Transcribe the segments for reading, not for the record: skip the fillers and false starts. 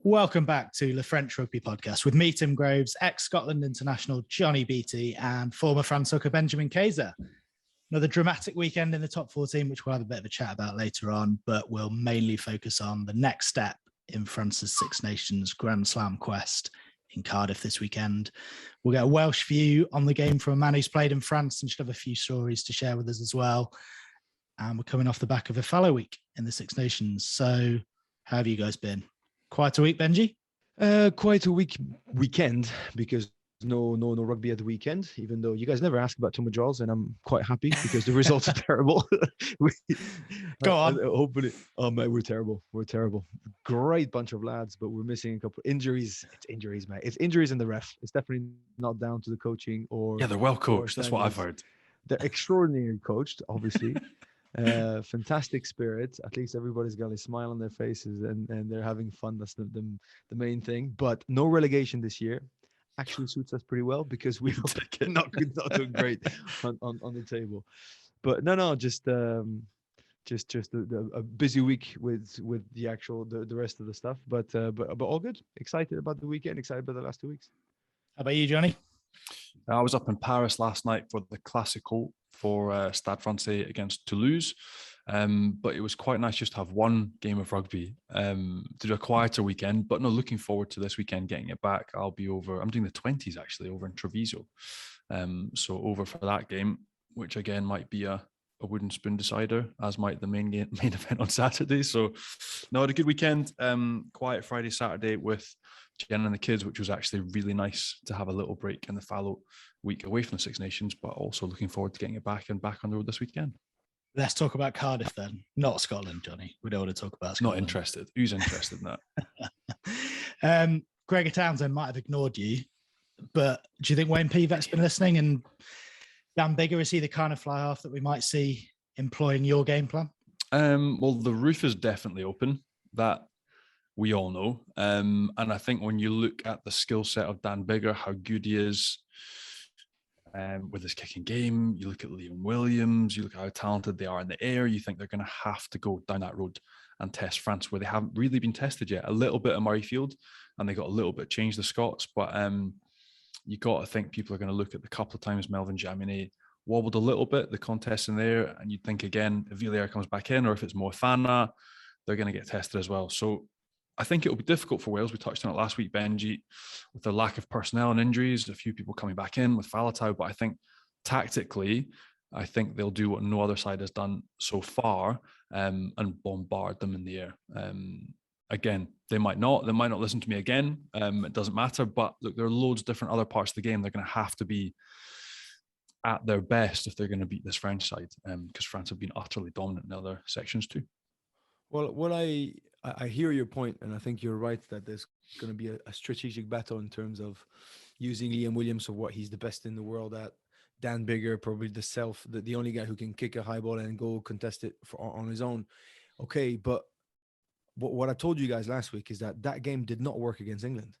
Welcome back to the French Rugby Podcast with me, Tim Groves, ex-Scotland international Johnny Beattie, and former France hooker Benjamin Kayser. Another dramatic weekend in the top 14, which we'll have a bit of a chat about later on, but we'll mainly focus on the next step in France's Six Nations Grand Slam quest in Cardiff this weekend. We'll get a Welsh view on the game from a man who's played in France and should have a few stories to share with us as well. And we're coming off the back of a fallow week in the Six Nations. So how have you guys been? Quite a week, Benji? Quite a weekend because no rugby at the weekend, even though you guys never ask about Tom draws, and I'm quite happy because the results are terrible. Go on. Hopefully, mate, we're terrible. Great bunch of lads, but we're missing a couple injuries. It's injuries, mate. It's injuries in the ref. It's definitely not down to the coaching or... Yeah, they're well coached. That's what I've heard. They're extraordinarily coached, obviously. Fantastic spirit. At least everybody's got a smile on their faces and they're having fun. That's the main thing. But no relegation this year actually suits us pretty well because we're not doing great on the table. But no, just a busy week with the rest of the stuff. But all good. Excited about the weekend. Excited about the last 2 weeks. How about you, Johnny? I was up in Paris last night for the Classico for Stade Francais against Toulouse. But it was quite nice just to have one game of rugby, to do a quieter weekend. But no, looking forward to this weekend, getting it back. I'm doing the 20s actually over in Treviso. So over for that game, which again might be a wooden spoon decider, as might the main event on Saturday. So no, had a good weekend. Quiet Friday, Saturday with Jen and the kids, which was actually really nice to have a little break in the fallow week away from the Six Nations, but also looking forward to getting it back on the road this weekend. Let's talk about Cardiff then, not Scotland, Johnny. We don't want to talk about Scotland. Not interested. Who's interested in that? Gregor Townsend might have ignored you, but do you think Wayne Pivet's been listening? And Dan Biggar, is he the kind of fly half that we might see employing your game plan? Well, the roof is definitely open. That we all know. And I think when you look at the skill set of Dan Biggar, how good he is with his kicking game, you look at Liam Williams, you look at how talented they are in the air, you think they're going to have to go down that road and test France where they haven't really been tested yet. A little bit of Murrayfield, and they got a little bit changed the Scots, but you got to think people are going to look at the couple of times Melvin Jaminet wobbled a little bit, the contest in there, and you'd think again, if Villiers comes back in, or if it's Moefana, they're going to get tested as well. So I think it'll be difficult for Wales. We touched on it last week, Benji, with the lack of personnel and injuries, a few people coming back in with Faletau, but I think tactically, I think they'll do what no other side has done so far, and bombard them in the air. Again, they might not listen to me again. It doesn't matter, but look, there are loads of different other parts of the game. They're going to have to be at their best if they're going to beat this French side, because France have been utterly dominant in other sections too. Well, I hear your point, and I think you're right that there's going to be a strategic battle in terms of using Liam Williams for what he's the best in the world at. Dan Biggar, probably the only guy who can kick a high ball and go contest it on his own. Okay, but what I told you guys last week is that game did not work against England.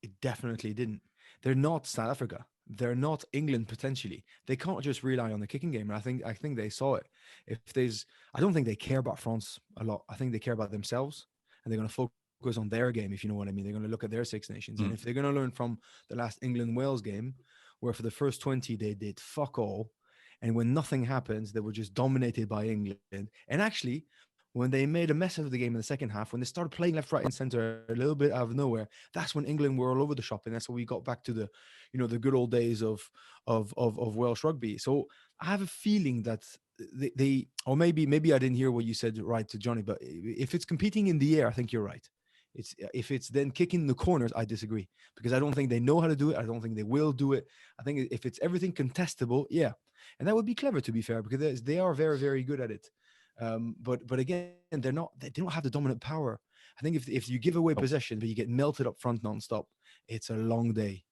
It definitely didn't. They're not South Africa. They're not England potentially. They can't just rely on the kicking game. And I think they saw it. I don't think they care about France a lot. I think they care about themselves, and they're going to focus on their game, if you know what I mean. They're going to look at their Six Nations. And if they're going to learn from the last England-Wales game, where for the first 20, they did fuck all. And when nothing happens, they were just dominated by England. And actually, when they made a mess of the game in the second half, when they started playing left, right, and center a little bit out of nowhere, that's when England were all over the shop, and that's when we got back to the good old days of Welsh rugby. So I have a feeling that they or maybe I didn't hear what you said right to Johnny, but if it's competing in the air, I think you're right. If it's then kicking the corners, I disagree, because I don't think they know how to do it. I don't think they will do it. I think if it's everything contestable, yeah, and that would be clever, to be fair, because they are very, very good at it. But again, they don't have the dominant power. I think if you give away possession, but you get melted up front nonstop, it's a long day.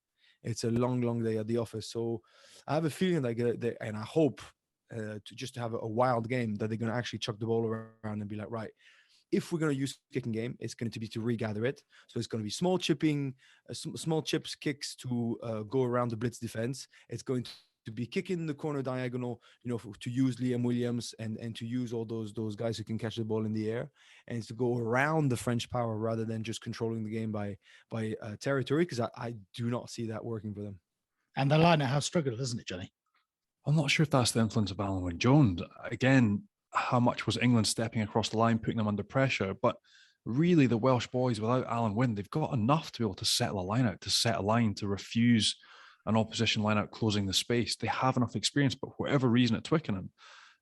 It's a long day at the office. So I have a feeling and I hope to have a wild game, that they're going to actually chuck the ball around and be like, right, if we're going to use kicking game, it's going to be to regather it. So it's going to be small chips, kicks to go around the blitz defense. It's going to be kicking the corner diagonal, to use Liam Williams and to use all those guys who can catch the ball in the air, and it's to go around the French power rather than just controlling the game by territory, because I do not see that working for them. And the line has struggled, hasn't it, Johnny? I'm not sure if that's the influence of Alan Wynne-Jones. Again, how much was England stepping across the line, putting them under pressure? But really, the Welsh boys, without Alan Wynne, they've got enough to be able to settle a line out, to set a line, to refuse an opposition line out closing the space. They have enough experience, but for whatever reason at Twickenham,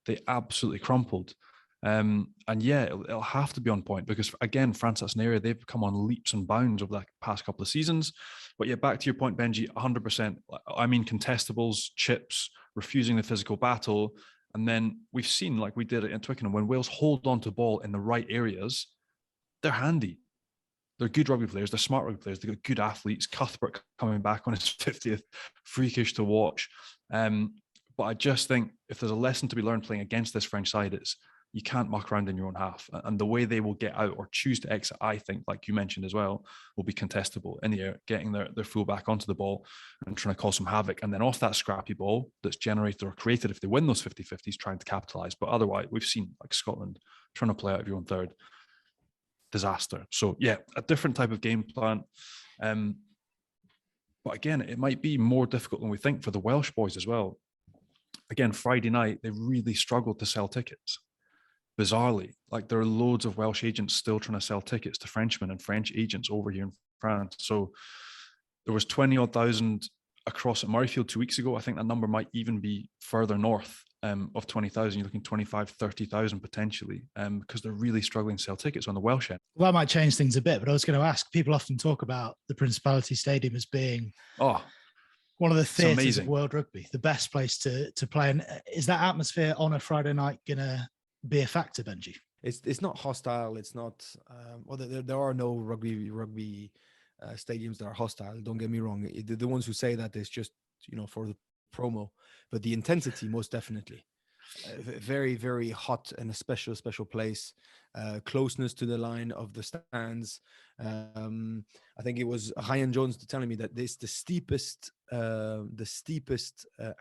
they absolutely crumpled. And yeah, it'll have to be on point, because again, France, that's an area they've come on leaps and bounds over the past couple of seasons. But yeah, back to your point, Benji, 100%. I mean, contestables, chips, refusing the physical battle. And then we've seen, like we did at Twickenham, when Wales hold on to ball in the right areas, they're handy. They're good rugby players. They're smart rugby players. They've got good athletes. Cuthbert coming back on his 50th, freakish to watch. But I just think if there's a lesson to be learned playing against this French side, it's you can't muck around in your own half. And the way they will get out or choose to exit, I think, like you mentioned as well, will be contestable in the air, getting their full back onto the ball and trying to cause some havoc. And then off that scrappy ball that's generated or created, if they win those 50-50s, trying to capitalise. But otherwise, we've seen like Scotland trying to play out of your own third. Disaster. So yeah, a different type of game plan. But again, it might be more difficult than we think for the Welsh boys as well. Again, Friday night, they really struggled to sell tickets. Bizarrely, like there are loads of Welsh agents still trying to sell tickets to Frenchmen and French agents over here in France. So there was 20-odd thousand across at Murrayfield 2 weeks ago. I think that number might even be further north of 20,000. You're looking 25, 30,000 potentially, because they're really struggling to sell tickets on the Welsh end. Well, that might change things a bit, but I was going to ask, people often talk about the Principality Stadium as being one of the theatres of world rugby, the best place to play. And is that atmosphere on a Friday night going to be a factor, Benji? It's not hostile. It's not, there are no rugby stadiums that are hostile. Don't get me wrong. The ones who say that is just, for the promo, but the intensity, most definitely. Very, very hot and a special place. Closeness to the line of the stands. I think it was Ryan Jones telling me that this the steepest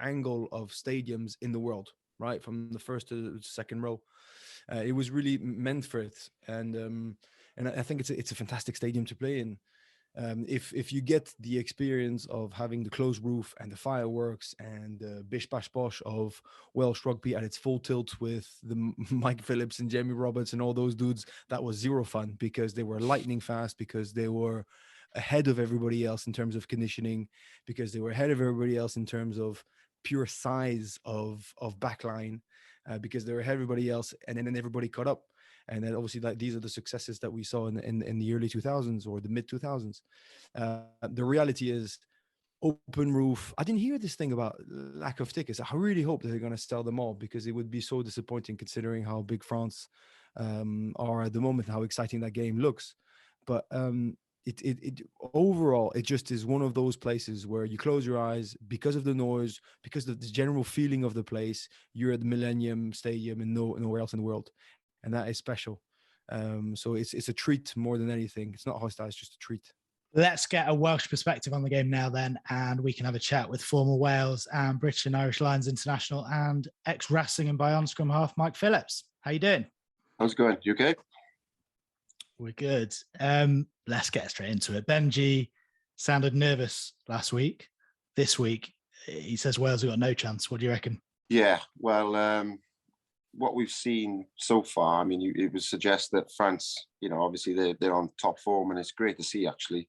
angle of stadiums in the world, right, from the first to the second row. It was really meant for it, and I think it's a fantastic stadium to play in. If you get the experience of having the closed roof and the fireworks and the bish bash bosh of Welsh rugby at its full tilt with the Mike Phillips and Jamie Roberts and all those dudes, that was zero fun, because they were lightning fast, because they were ahead of everybody else in terms of conditioning, because they were ahead of everybody else in terms of pure size of backline, because they were ahead of everybody else, and then everybody caught up. And then obviously, like, these are the successes that we saw in the early 2000s or the mid 2000s. The reality is, open roof. I didn't hear this thing about lack of tickets. I really hope that they're going to sell them all, because it would be so disappointing considering how big France are at the moment, how exciting that game looks. But it overall, it just is one of those places where you close your eyes because of the noise, because of the general feeling of the place. You're at the Millennium Stadium and nowhere else in the world. And that is special. So it's a treat more than anything. It's not hostile, it's just a treat. Let's get a Welsh perspective on the game now then, and we can have a chat with former Wales and British and Irish Lions international and ex-Racing and Bayonne scrum half Mike Phillips. How you doing? How's it going? You okay? We're good. Let's get straight into it. Benji sounded nervous last week. This week, he says Wales have got no chance. What do you reckon? Yeah, well, what we've seen so far, I mean, it would suggest that France, obviously they're on top form, and it's great to see, actually,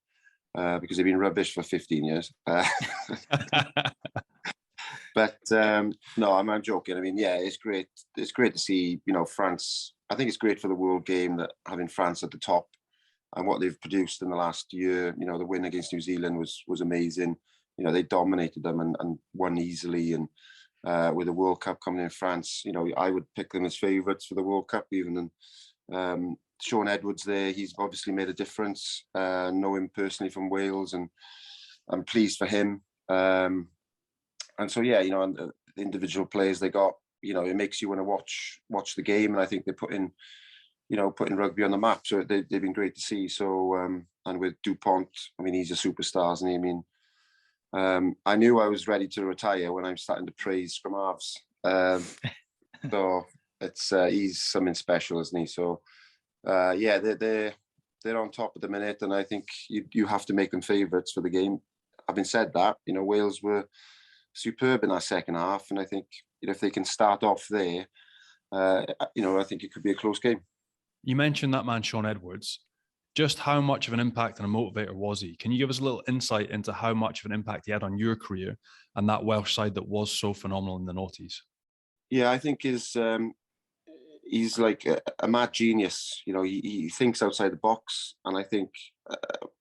because they've been rubbish for 15 years. But no, I'm joking. I mean, yeah, it's great. It's great to see, France. I think it's great for the world game that having France at the top and what they've produced in the last year. The win against New Zealand was amazing. They dominated them and won easily, and with the World Cup coming in France, I would pick them as favourites for the World Cup even. And Sean Edwards there, he's obviously made a difference. Know him personally from Wales, and I'm pleased for him. And so, yeah, and the individual players they got, it makes you want to watch the game. And I think they're putting rugby on the map. So they've been great to see. So, and with Dupont, I mean, he's a superstar, isn't he? I mean, I knew I was ready to retire when I'm starting to praise scrum halves. So it's he's something special, isn't he? So yeah, they're on top at the minute, and I think you have to make them favourites for the game. Having said that, Wales were superb in our second half, and I think if they can start off there, I think it could be a close game. You mentioned that man, Sean Edwards. Just how much of an impact and a motivator was he? Can you give us a little insight into how much of an impact he had on your career and that Welsh side that was so phenomenal in the noughties? Yeah, I think he's like a mad genius. He thinks outside the box, and I think I'll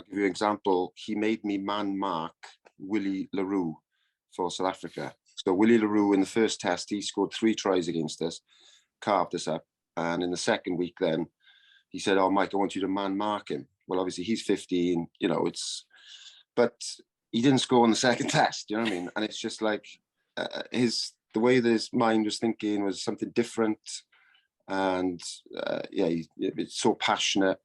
give you an example. He made me man mark Willie LaRue for South Africa. So Willie LaRue in the first test, he scored 3 tries against us, carved us up, and in the second week, then he said, "Oh, Mike, I want you to man mark him." Well, obviously he's 15, but he didn't score on the second test. You know what I mean? And it's just like the way that his mind was thinking was something different. And it's so passionate.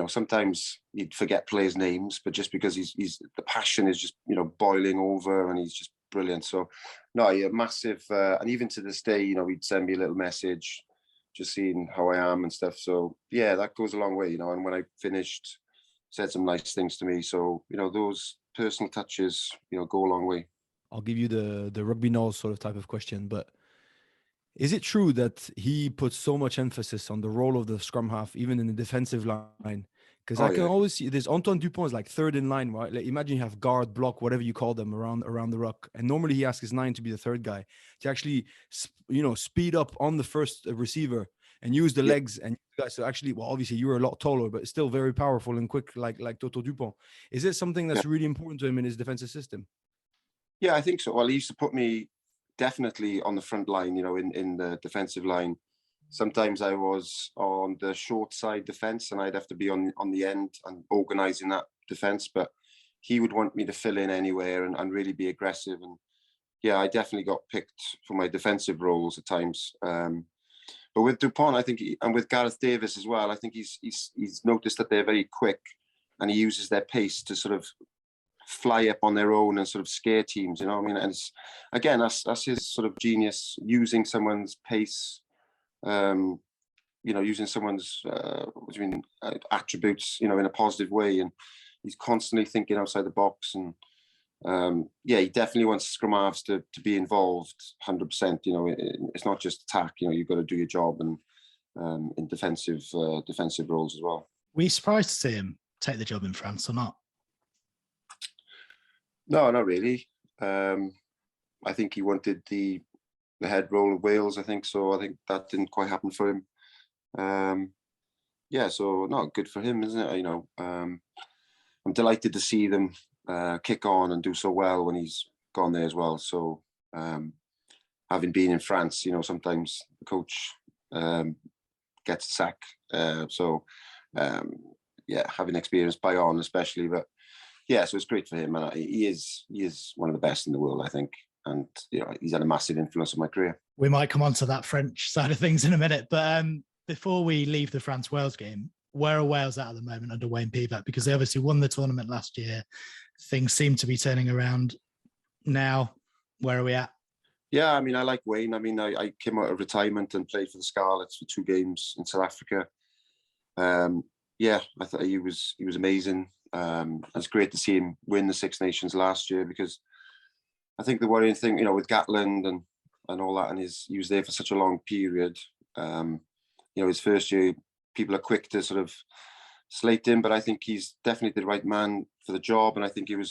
Sometimes you'd forget players' names, but just because he's the passion is just boiling over, and he's just brilliant. So no, yeah, massive. And even to this day, he'd send me a little message, just seeing how I am and stuff. So yeah, that goes a long way, And when I finished, said some nice things to me. So those personal touches, go a long way. I'll give you the rugby knows sort of type of question, but is it true that he puts so much emphasis on the role of the scrum half, even in the defensive line? Because I can always see there's Antoine Dupont is like third in line, right? Like imagine you have guard, block, whatever you call them around the ruck, and normally he asks his 9 to be the third guy to actually, speed up on the first receiver and use the legs and guys. So actually, well, obviously you were a lot taller, but still very powerful and quick, like Toto Dupont. Is it something that's really important to him in his defensive system? Yeah, I think so. Well, he used to put me definitely on the front line, in the defensive line. Sometimes I was on the short side defense, and I'd have to be on the end and organizing that defense. But he would want me to fill in anywhere and really be aggressive. And yeah, I definitely got picked for my defensive roles at times. But with Dupont, I think, and with Gareth Davis as well, I think he's noticed that they're very quick, and he uses their pace to sort of fly up on their own and sort of scare teams, And it's, again, that's his sort of genius, using someone's pace, using someone's attributes, in a positive way. And he's constantly thinking outside the box. And he definitely wants scrum halves to be involved 100%. It's not just attack. You've got to do your job, and in defensive roles as well. Were you surprised to see him take the job in France or not? No, not really. I think he wanted the head role of Wales, I think. So I think that didn't quite happen for him. So not good for him, isn't it? I'm delighted to see them kick on and do so well when he's gone there as well. So having been in France, sometimes the coach gets a sack. Having experience Bayonne especially, but yeah, so it's great for him, and he is one of the best in the world, I think, and he's had a massive influence on my career. We might come on to that French side of things in a minute, but before we leave the France-Wales game, where are Wales at the moment under Wayne Pivac? Because they obviously won the tournament last year. Things seem to be turning around now. Where are we at? Yeah, I like Wayne. I came out of retirement and played for the Scarlets for 2 games in South Africa. I thought he was amazing. It's great to see him win the Six Nations last year, because I think the worrying thing, with Gatland and all that, and he was there for such a long period. His first year, people are quick to sort of slate him, but I think he's definitely the right man for the job. And I think we were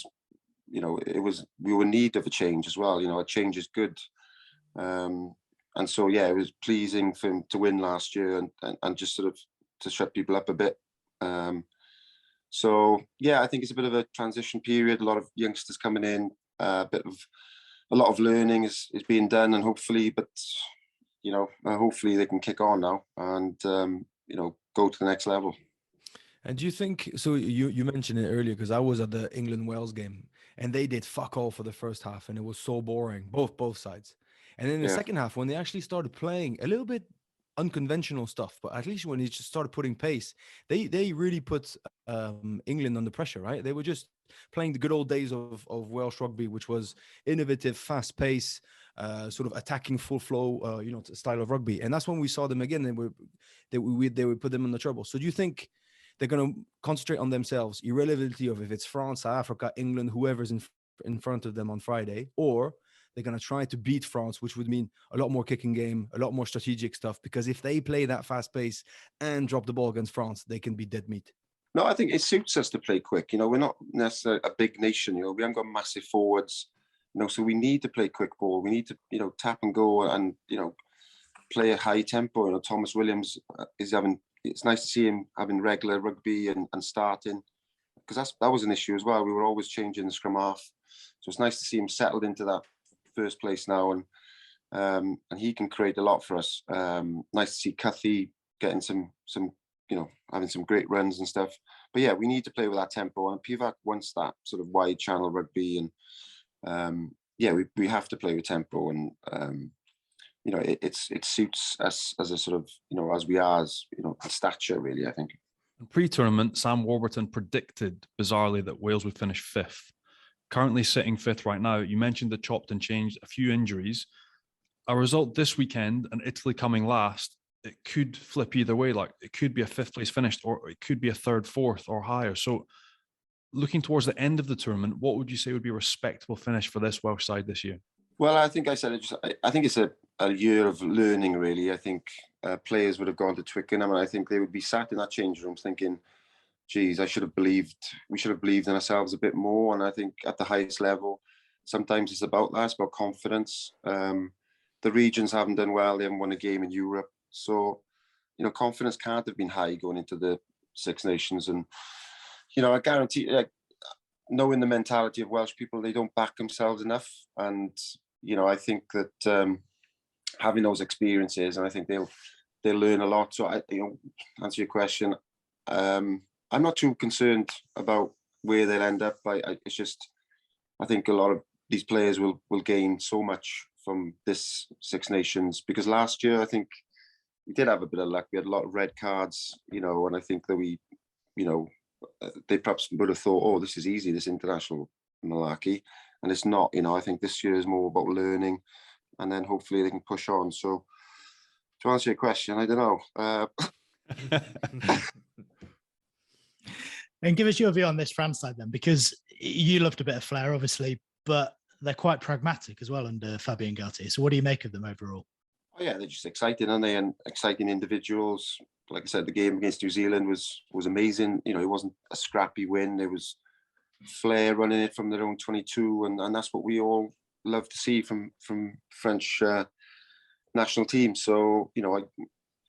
in need of a change as well. A change is good. And so, yeah, it was pleasing for him to win last year and just sort of to shut people up a bit. So yeah, I think it's a bit of a transition period. A lot of youngsters coming in, a lot of learning is being done, and hopefully they can kick on now and go to the next level. And do you think so? You mentioned it earlier, because I was at the England-Wales game, and they did fuck all for the first half, and it was so boring, both sides. And then in the second half, when they actually started playing a little bit unconventional stuff, but at least when he just started putting pace, they really put England under pressure, right? They were just playing the good old days of Welsh rugby, which was innovative, fast pace, sort of attacking full flow, style of rugby. And that's when we saw them again. They would put them in the trouble. So do you think they're going to concentrate on themselves, irrelevantly of if it's France, South Africa, England, whoever's in front of them on Friday, or they're going to try to beat France, which would mean a lot more kicking game, a lot more strategic stuff, because if they play that fast pace and drop the ball against France, they can be dead meat? No, I think it suits us to play quick. We're not necessarily a big nation. We haven't got massive forwards. So we need to play quick ball. We need to, tap and go and, play a high tempo. Thomas Williams it's nice to see him having regular rugby and starting, because that was an issue as well. We were always changing the scrum half. So it's nice to see him settled into that first place now. And he can create a lot for us. Nice to see Cuthie getting some having some great runs and stuff. But yeah, we need to play with that tempo. And Pivac wants that sort of wide channel rugby. And we have to play with tempo. And it suits us as a sort of, as we are, as a stature, really, I think. Pre-tournament, Sam Warburton predicted bizarrely that Wales would finish fifth. Currently sitting fifth right now. You mentioned the chopped and changed, a few injuries. A result this weekend and Italy coming last, it could flip either way. Like, it could be a fifth place finished, or it could be a third, fourth, or higher. So looking towards the end of the tournament, what would you say would be a respectable finish for this Welsh side this year? Well, I think I said it. I think it's a year of learning, really. I think players would have gone to Twickenham, and I think they would be sat in that change room thinking, geez, we should have believed in ourselves a bit more. And I think at the highest level, sometimes it's about that. It's about confidence. The regions haven't done well. They haven't won a game in Europe. So, confidence can't have been high going into the Six Nations. And, I guarantee, knowing the mentality of Welsh people, they don't back themselves enough. And, I think that having those experiences, and I think they'll learn a lot. So, answer your question, I'm not too concerned about where they'll end up. It's just, I think a lot of these players will gain so much from this Six Nations, because last year I think we did have a bit of luck. We had a lot of red cards, and I think that they perhaps would have thought, oh, this is easy, this international malarkey, and it's not. I think this year is more about learning, and then hopefully they can push on. So to answer your question, I don't know. And give us your view on this France side then, because you loved a bit of flair, obviously, but they're quite pragmatic as well under Fabien Galtier. So what do you make of them overall? Oh yeah, they're just exciting, aren't they? And exciting individuals. Like I said, the game against New Zealand was amazing. It wasn't a scrappy win. There was flair running it from their own 22, and that's what we all love to see from French national teams. So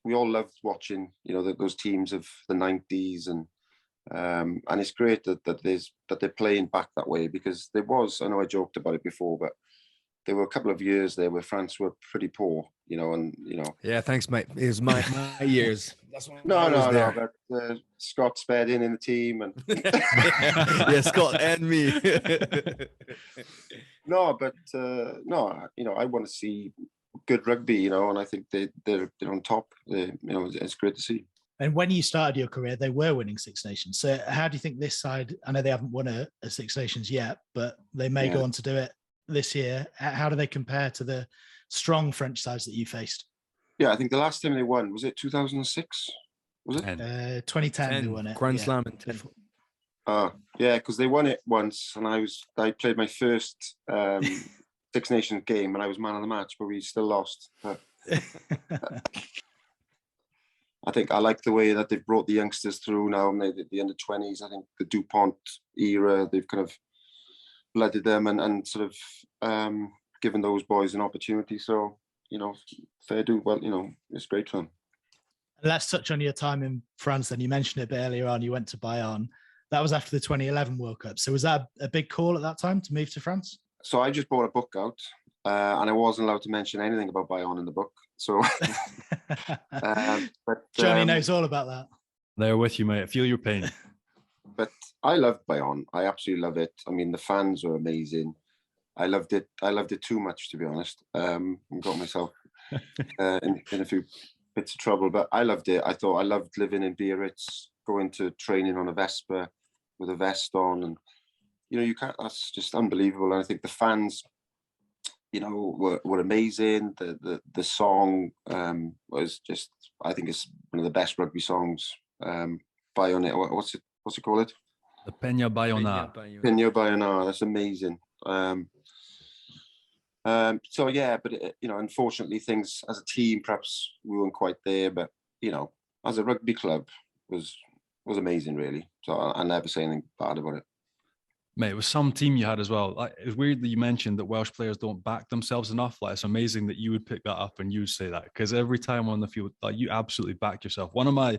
we all loved watching those teams of the 90s, and it's great that they're playing back that way, because there was, I know I joked about it before, but there were a couple of years there where France were pretty poor, Yeah, thanks, mate. It was my years. That's when No. But Scott spared in the team, and yeah, Scott and me. No, I want to see good rugby, and I think they're on top. It's great to see. And when you started your career, they were winning Six Nations. So how do you think this side, I know they haven't won a Six Nations yet, but they may go on to do it this year. How do they compare to the strong French sides that you faced? Yeah, I think the last time they won, was it 2006? Was it? 2010 they won it. Grand Slam in 10. Yeah, because they won it once, and I played my first Six Nations game, and I was man of the match, but we still lost. But I think I like the way that they've brought the youngsters through now, and the under 20s. I think the DuPont era, they've kind of blooded them and sort of given those boys an opportunity. So, fair do. Well, it's great for them. Let's touch on your time in France then. You mentioned it a bit earlier on. You went to Bayonne. That was after the 2011 World Cup. So was that a big call at that time to move to France? So I just bought a book out, and I wasn't allowed to mention anything about Bayonne in the book. So, but Johnny knows all about that. They're with you, mate. I feel your pain. But I loved Bayonne. I absolutely love it. I mean, the fans were amazing. I loved it. I loved it too much, to be honest. Got myself in a few bits of trouble, but I loved it. I loved living in Biarritz, going to training on a Vespa with a vest on, and you can't. That's just unbelievable. And I think the fans, were amazing. The song was just, I think it's one of the best rugby songs. Bayonet, what's it called? The Peña Bayona. Peña Bayona. That's amazing. So yeah, but unfortunately, things as a team, perhaps we weren't quite there. But as a rugby club, was amazing, really. So I never say anything bad about it. Mate, it was some team you had as well. Like, it's weird that you mentioned that Welsh players don't back themselves enough. Like, it's amazing that you would pick that up and you would say that, because every time on the field, like, you absolutely backed yourself. One of my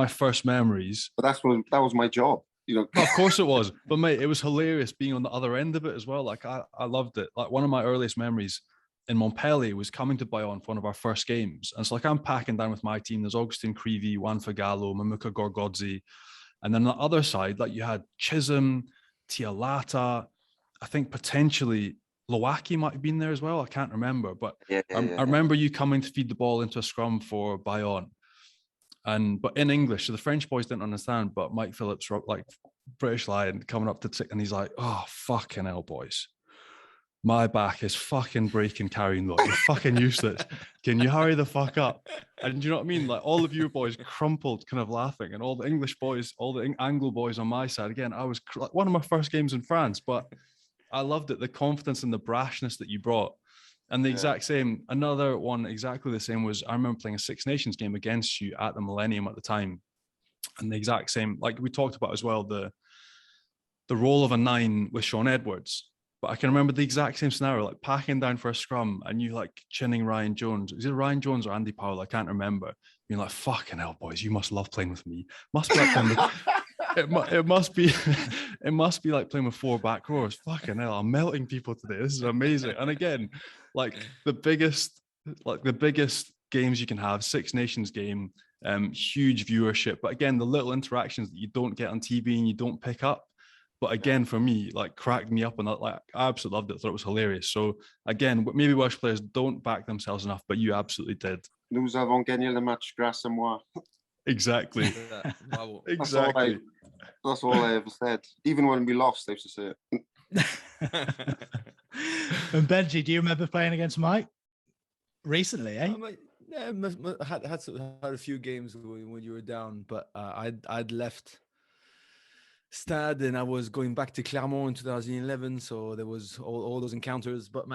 first memories. But that was my job. Well, of course it was. But mate, it was hilarious being on the other end of it as well. Like, I loved it. Like, one of my earliest memories in Montpellier was coming to Bayonne for one of our first games. And so, like, I'm packing down with my team. There's Augustin Creevy, Juan Fagallo, Mamuka Gorgodzi. And then on the other side, like, you had Chisholm, Tialata, I think potentially Lowacki might have been there as well. I can't remember. But I remember you coming to feed the ball into a scrum for Bayonne. But in English, so the French boys didn't understand, but Mike Phillips, like British Lion, coming up to tick, and he's like, "Oh, fucking hell, boys. My back is fucking breaking carrying load. You're fucking useless. Can you hurry the fuck up?" And you know what I mean? Like, all of you boys crumpled, kind of laughing, and all the English boys, all the Anglo boys on my side. Again, I was like, one of my first games in France, but I loved it. The confidence and the brashness that you brought. And the exact same, another one exactly the same was, I remember playing a Six Nations game against you at the Millennium at the time. And the exact same, like we talked about as well, the role of a 9 with Sean Edwards. But I can remember the exact same scenario, like packing down for a scrum and you like chinning Ryan Jones. Is it Ryan Jones or Andy Powell? I can't remember. Being like, "Fucking hell, boys, you must love playing with me. Must be like playing with, it must be like playing with 4 back rows. Fucking hell, I'm melting people today. This is amazing." And again, like the biggest games you can have, Six Nations game, huge viewership. But again, the little interactions that you don't get on TV and you don't pick up. But again, for me, like, cracked me up, and like, I absolutely loved it. Thought it was hilarious. So again, maybe Welsh players don't back themselves enough, but you absolutely did. Nous avons gagné le match grâce à moi. Exactly. Wow. Exactly. That's all I ever said. Even when we lost, I used to say it. And Benji, do you remember playing against Mike recently? Yeah, I had a few games when you were down, but I'd left Stade and I was going back to Clermont in 2011, so there was all those encounters. But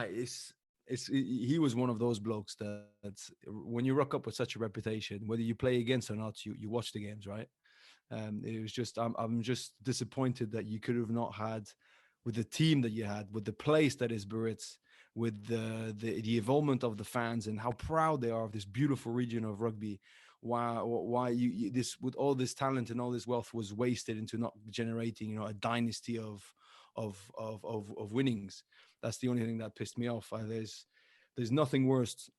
he was one of those blokes that when you rock up with such a reputation, whether you play against or not, you watch the games, right? It was just, I'm just disappointed that you could have not had, with the team that you had, with the place that is Biarritz, with the involvement of the fans and how proud they are of this beautiful region of rugby. Why you this, with all this talent and all this wealth, was wasted into not generating a dynasty of winnings. That's the only thing that pissed me off. There's nothing worse.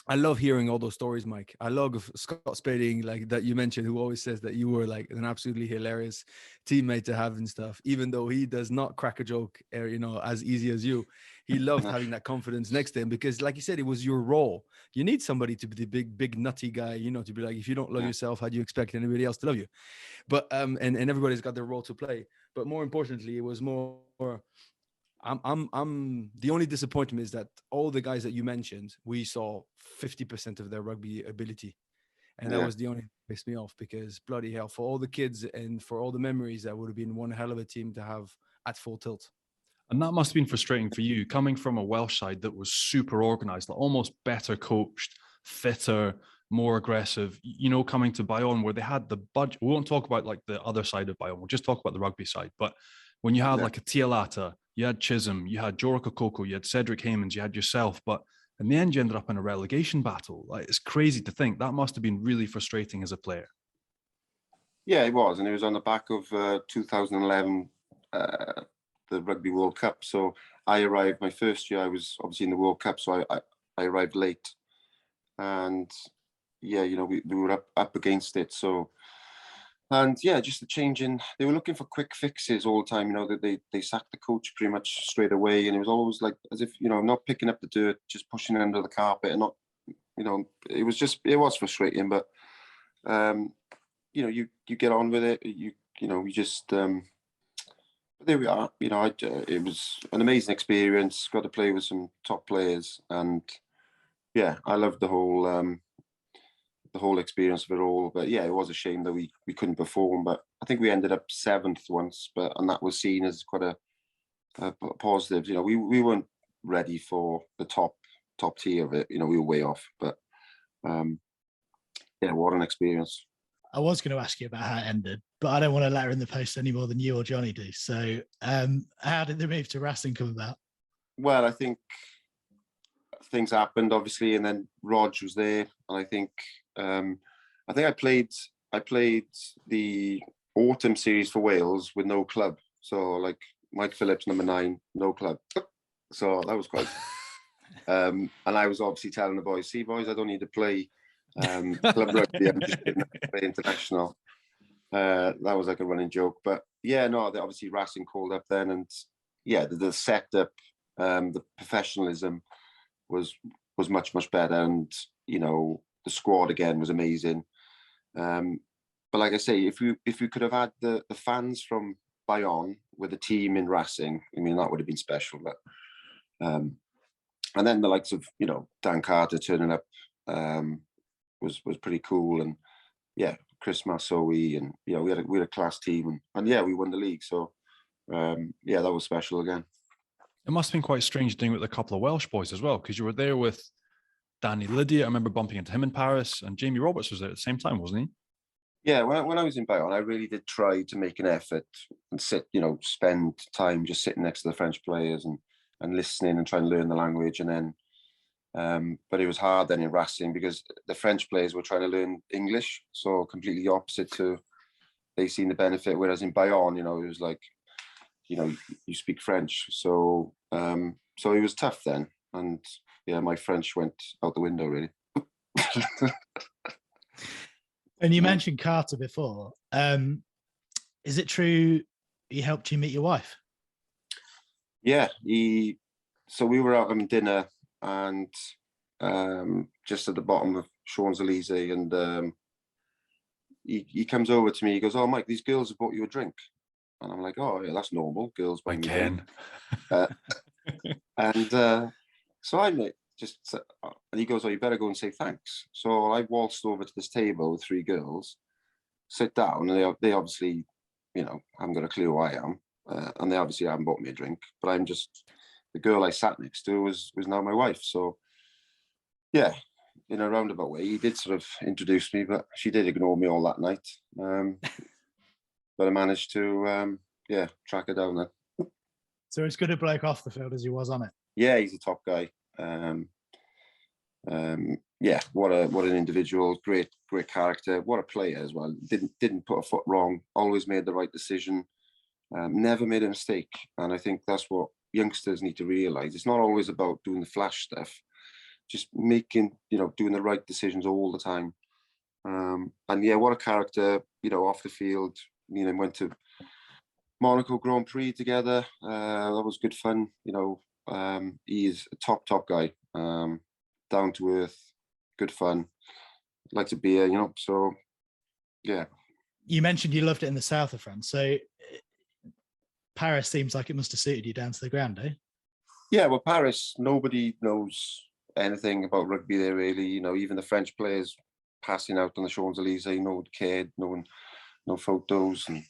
I love hearing all those stories, Mike. I love Scott Spading, like that you mentioned, who always says that you were like an absolutely hilarious teammate to have and stuff, even though he does not crack a joke, as easy as you. He loved having that confidence next to him because, like you said, it was your role. You need somebody to be the big nutty guy, to be like, if you don't love yourself, how do you expect anybody else to love you? But and everybody's got their role to play. But more importantly, it was more. I'm the only disappointment is that all the guys that you mentioned, we saw 50% of their rugby ability. And that was the only thing that pissed me off, because bloody hell, for all the kids and for all the memories, that would have been one hell of a team to have at full tilt. And that must have been frustrating for you, coming from a Welsh side that was super organised, like almost better coached, fitter, more aggressive, coming to Bayonne where they had the budget. We won't talk about like the other side of Bayonne. We'll just talk about the rugby side. But when you had like a Tialata, you had Chisholm, you had Jorah Kokoko, you had Cedric Haymans, you had yourself. But in the end, you ended up in a relegation battle. Like, it's crazy to think. That must have been really frustrating as a player. Yeah, it was. And it was on the back of 2011, the Rugby World Cup. So I arrived, my first year, I was obviously in the World Cup. So I arrived late. And yeah, we were up against it. So, and yeah, just the changing, they were looking for quick fixes all the time, that they sacked the coach pretty much straight away. And it was always like, as if, not picking up the dirt, just pushing it under the carpet and not it was frustrating, but you get on with it. You just. But there we are. It was an amazing experience. Got to play with some top players, and yeah, I loved the whole experience of it all. But yeah, it was a shame that we couldn't perform. But I think we ended up 7th once, and that was seen as quite a positive. We weren't ready for the top tier of it. We were way off. But yeah, what an experience. I was going to ask you about how it ended, but I don't want to let her in the post any more than you or Johnny do. So how did the move to Racing come about? Well, I think things happened, obviously, and then Rog was there. And I think I played the autumn series for Wales with no club. So like Mike Phillips, number 9, no club. So that was quite... and I was obviously telling the boys, see boys, I don't need to play club rugby, I'm just going to play international. That was like a running joke. But yeah, no, obviously Racing called up then, and yeah, the setup, the professionalism was much, much better. And, the squad again was amazing. But like I say, if we could have had the fans from Bayonne with the team in Racing, I mean, that would have been special. But and then the likes of, Dan Carter turning up was pretty cool. And yeah, Chris Massoui, and we had a class team, and yeah, we won the league. So yeah, that was special again. It must have been quite strange doing it with a couple of Welsh boys as well, because you were there with Danny Lydia. I remember bumping into him in Paris, and Jamie Roberts was there at the same time, wasn't he? Yeah, when I was in Bayonne, I really did try to make an effort and spend time just sitting next to the French players and listening and trying to learn the language. And then, but it was hard then in Racing because the French players were trying to learn English, so completely opposite to they seen the benefit. Whereas in Bayonne, it was like, you speak French, so it was tough then. And yeah, my French went out the window really. And you mentioned Carter before. Is it true he helped you meet your wife? Yeah, so we were out having dinner, and just at the bottom of Champs-Élysées, and he comes over to me. He goes, "Oh, Mike, these girls have bought you a drink." And I'm like, "Oh, yeah, that's normal. Girls buy me a drink." And so I and he goes, "Oh, you better go and say thanks." So I waltzed over to this table with 3 girls, sit down, and they obviously, haven't got a clue who I am, and they obviously haven't bought me a drink. But I'm just the girl I sat next to was now my wife. So yeah, in a roundabout way, he did sort of introduce me, but she did ignore me all that night. But I managed to track her down then. So as good a bloke off the field as he was on it. Yeah, he's a top guy. Yeah, what an individual, great character, what a player as well. Didn't put a foot wrong, always made the right decision, never made a mistake. And I think that's what youngsters need to realize. It's not always about doing the flash stuff, just making, doing the right decisions all the time. And yeah, what a character, off the field, went to Monaco Grand Prix together. That was good fun. He's a top guy, down to earth, good fun, likes a beer, so yeah. You mentioned you loved it in the south of France, so Paris seems like it must have suited you down to the ground, eh? Yeah, well, Paris, nobody knows anything about rugby there really. Even the French players passing out on the Champs-Élysées, no one cared, no photos, and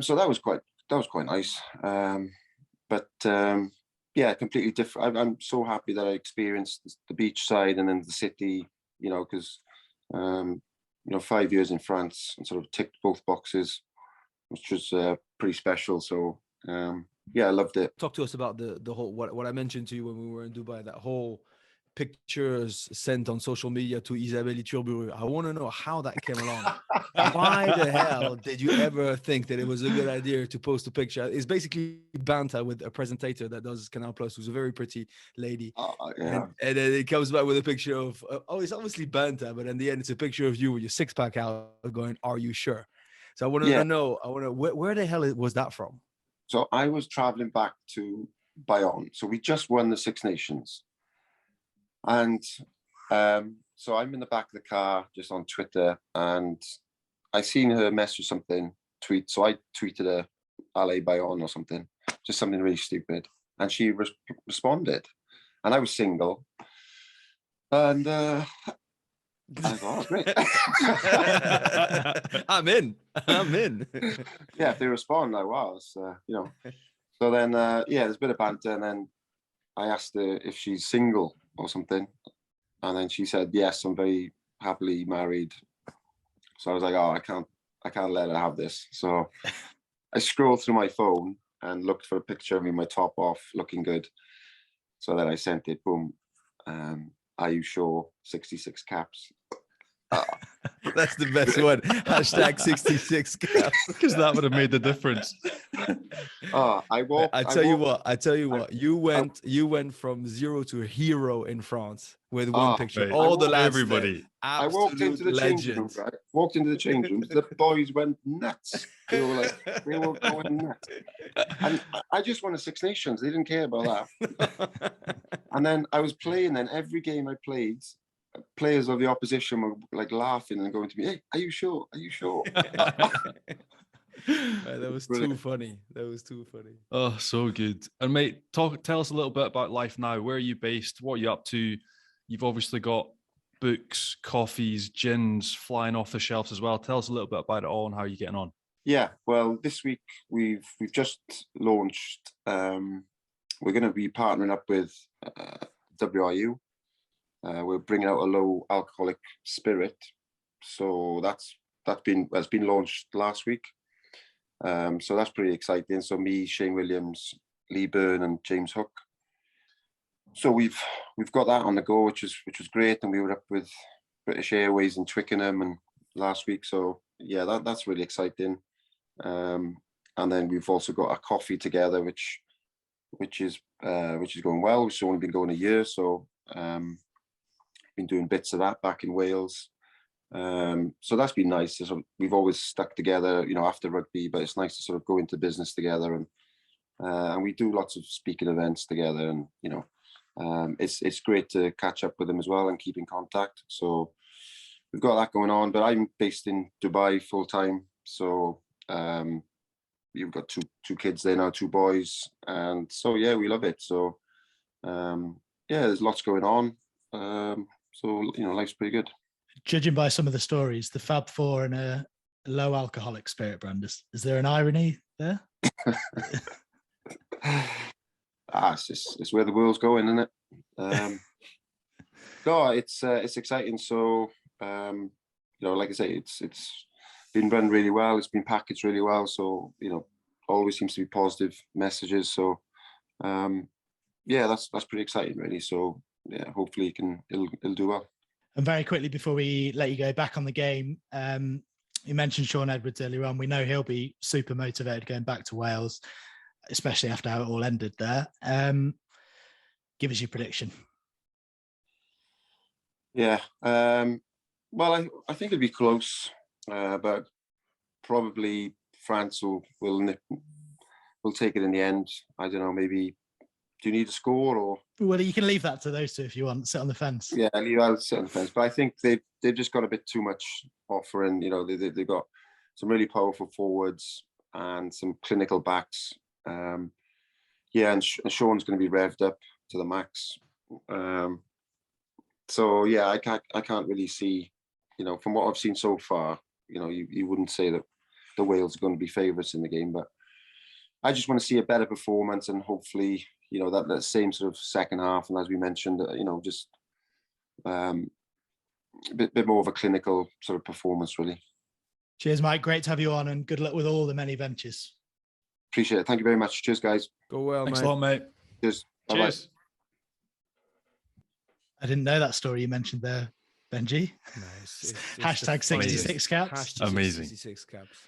so that was quite nice. But yeah, completely different. I'm so happy that I experienced the beach side and then the city, because 5 years in France and sort of ticked both boxes, which was pretty special. So yeah, I loved it. Talk to us about the whole what I mentioned to you when we were in Dubai, that whole pictures sent on social media to Isabelle Iturburu. I want to know how that came along. Why the hell did you ever think that it was a good idea to post a picture? It's basically banter with a presentator that does Canal Plus, who's a very pretty lady. Yeah. And then it comes back with a picture of, it's obviously banter, but in the end, it's a picture of you with your 6-pack out going, "Are you sure?" So I want to know, where the hell was that from? So I was traveling back to Bayonne. So we just won the Six Nations. And So I'm in the back of the car, just on Twitter, and I seen her message something, tweet. So I tweeted her, "LA Bayonne" or something, just something really stupid, and she responded, and I was single, and I thought, "Oh, great." I'm in. Yeah, if they respond, like, wow, it's, you know. So then, yeah, there's a bit of banter, and then I asked her if she's single or something, and then she said, "Yes, I'm very happily married." So I was like, "Oh, I can't let her have this." So I scrolled through my phone and looked for a picture of me, my top off, looking good. So then I sent it. Boom. Are you sure? 66 caps. That's the best one. Hashtag 66 caps. Because that would have made the difference. I walked. I tell you what. You went from zero to a hero in France with one picture. Right. All the lads, everybody. I walked into the change room. Right? Walked into the change rooms. The boys went nuts. They were going nuts. And I just won a Six Nations. They didn't care about that. And then I was playing. Then every game I played, players of the opposition were like laughing and going to me, "Hey, are you sure? Are you sure?" That was too funny. Oh, so good. And mate, tell us a little bit about life now. Where are you based? What are you up to? You've obviously got books, coffees, gins flying off the shelves as well. Tell us a little bit about it all and how you're getting on. Yeah, well, this week we've just launched. We're going to be partnering up with WRU. We're bringing out a low alcoholic spirit, so that's been launched last week. So that's pretty exciting. So me, Shane Williams, Lee Byrne, and James Hook. So we've got that on the go, which was great. And we were up with British Airways in Twickenham and last week. So yeah, that's really exciting. And then we've also got a coffee together, which is going well. We've only been going a year, so been doing bits of that back in Wales. So that's been nice. So we've always stuck together, you know, after rugby, but it's nice to sort of go into business together, and we do lots of speaking events together, and you know, it's great to catch up with them as well and keep in contact. So we've got that going on. But I'm based in Dubai full time, so you've got two kids there now, two boys, and so yeah, we love it. So yeah, there's lots going on. So you know, life's pretty good. Judging by some of the stories, the Fab Four and a low alcoholic spirit brand, is there an irony there? It's where the world's going, isn't it? No, it's exciting. So you know, like I say, it's been run really well. It's been packaged really well. So you know, always seems to be positive messages. So yeah, that's pretty exciting, really. So yeah, hopefully it'll do well. And very quickly before we let you go back on the game, you mentioned Sean Edwards earlier on. We know he'll be super motivated going back to Wales, especially after how it all ended there. Give us your prediction. Yeah, well, I think it'll be close, but probably France will take it in the end. I don't know, maybe. Do you need a score or? Well, you can leave that to those two if you want. Sit on the fence. Yeah, I'll sit on the fence. But I think they've just got a bit too much offering. You know, they've got some really powerful forwards and some clinical backs. Yeah, and Sean's going to be revved up to the max. So yeah, I can't really see. You know, from what I've seen so far, you know, you wouldn't say that the Wales are going to be favourites in the game, but I just want to see a better performance and hopefully, you know, that same sort of second half, and as we mentioned, you know, just a bit more of a clinical sort of performance, really. Cheers, Mike. Great to have you on, and good luck with all the many ventures. Appreciate it. Thank you very much. Cheers, guys. Go well, Thanks mate. a lot, mate. Cheers. Bye-bye. Cheers. I didn't know that story you mentioned there, Benji. Nice. Hashtag 66 caps. Amazing. 66 caps.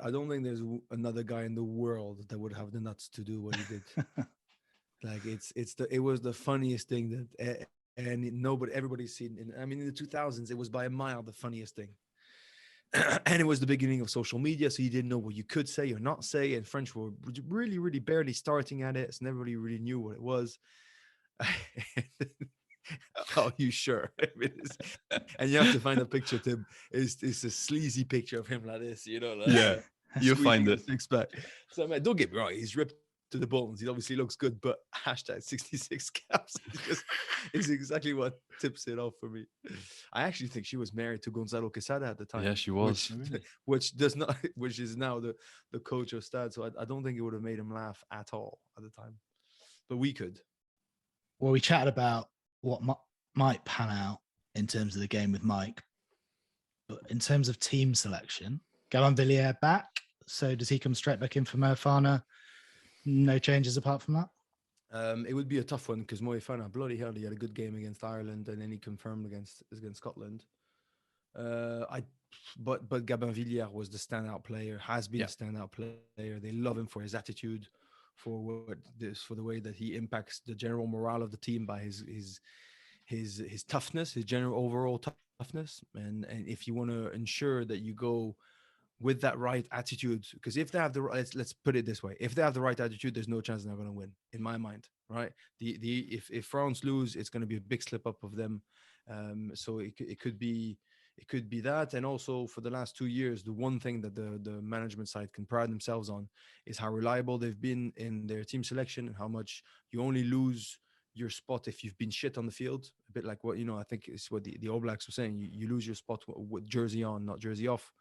I don't think there's another guy in the world that would have the nuts to do what he did. Like it was the funniest thing that, and everybody's seen. I mean, in the 2000s, it was by a mile the funniest thing. And it was the beginning of social media, so you didn't know what you could say or not say. And French were really, really barely starting at it, so nobody really knew what it was. Are you sure? And you have to find a picture of him. It's a sleazy picture of him like this, like Yeah, you'll squeezing find a it. six-pack. So, man, don't get me wrong. He's ripped to the bones. He obviously looks good, but hashtag 66 caps is exactly what tips it off for me. I actually think she was married to Gonzalo Quesada at the time. Yeah, she was. Which does not, which is now the coach of Stade. So I don't think it would have made him laugh at all at the time, but we could. Well, we chatted about what might pan out in terms of the game with Mike, but in terms of team selection, Gabon Villiers back. So does he come straight back in for Moefana? No changes apart from that? It would be a tough one because Moefana, bloody hell, he had a good game against Ireland and then he confirmed against Scotland. But Gabon Villiers was the standout player, has been a standout player. They love him for his attitude, for the way that he impacts the general morale of the team by his toughness, his general overall toughness. And if you want to ensure that you go with that right attitude, because if they have let's put it this way, if they have the right attitude, there's no chance they're going to win, in my mind, right? If France lose, it's going to be a big slip up of them. So it could be that. And also for the last 2 years, the one thing that the management side can pride themselves on is how reliable they've been in their team selection and how much you only lose your spot if you've been shit on the field. A bit like what, I think it's what the All Blacks were saying. You lose your spot with jersey on, not jersey off.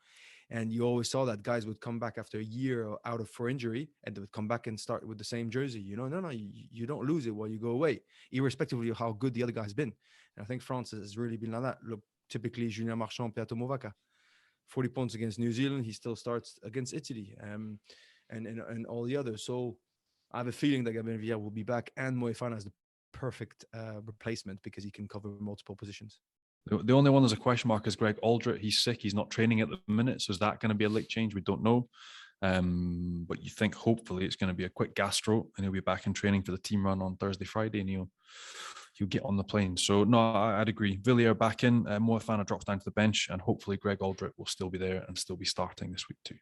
And you always saw that guys would come back after a year out for injury and they would come back and start with the same jersey. No, you don't lose it while you go away, irrespective of how good the other guy's been. And I think France has really been like that. Look, typically Julien Marchand, Piato Movaca, 40 points against New Zealand. He still starts against Italy and all the others. So I have a feeling that Gabon Villiers will be back and Moefana is the perfect replacement because he can cover multiple positions. The only one there's a question mark is Greg Aldrich. He's sick. He's not training at the minute. So is that going to be a late change? We don't know. But you think hopefully it's going to be a quick gastro and he'll be back in training for the team run on Thursday, Friday, and he'll get on the plane. So no, I'd agree. Villiers back in. Moefana drops down to the bench, and hopefully Greg Aldrich will still be there and still be starting this week too.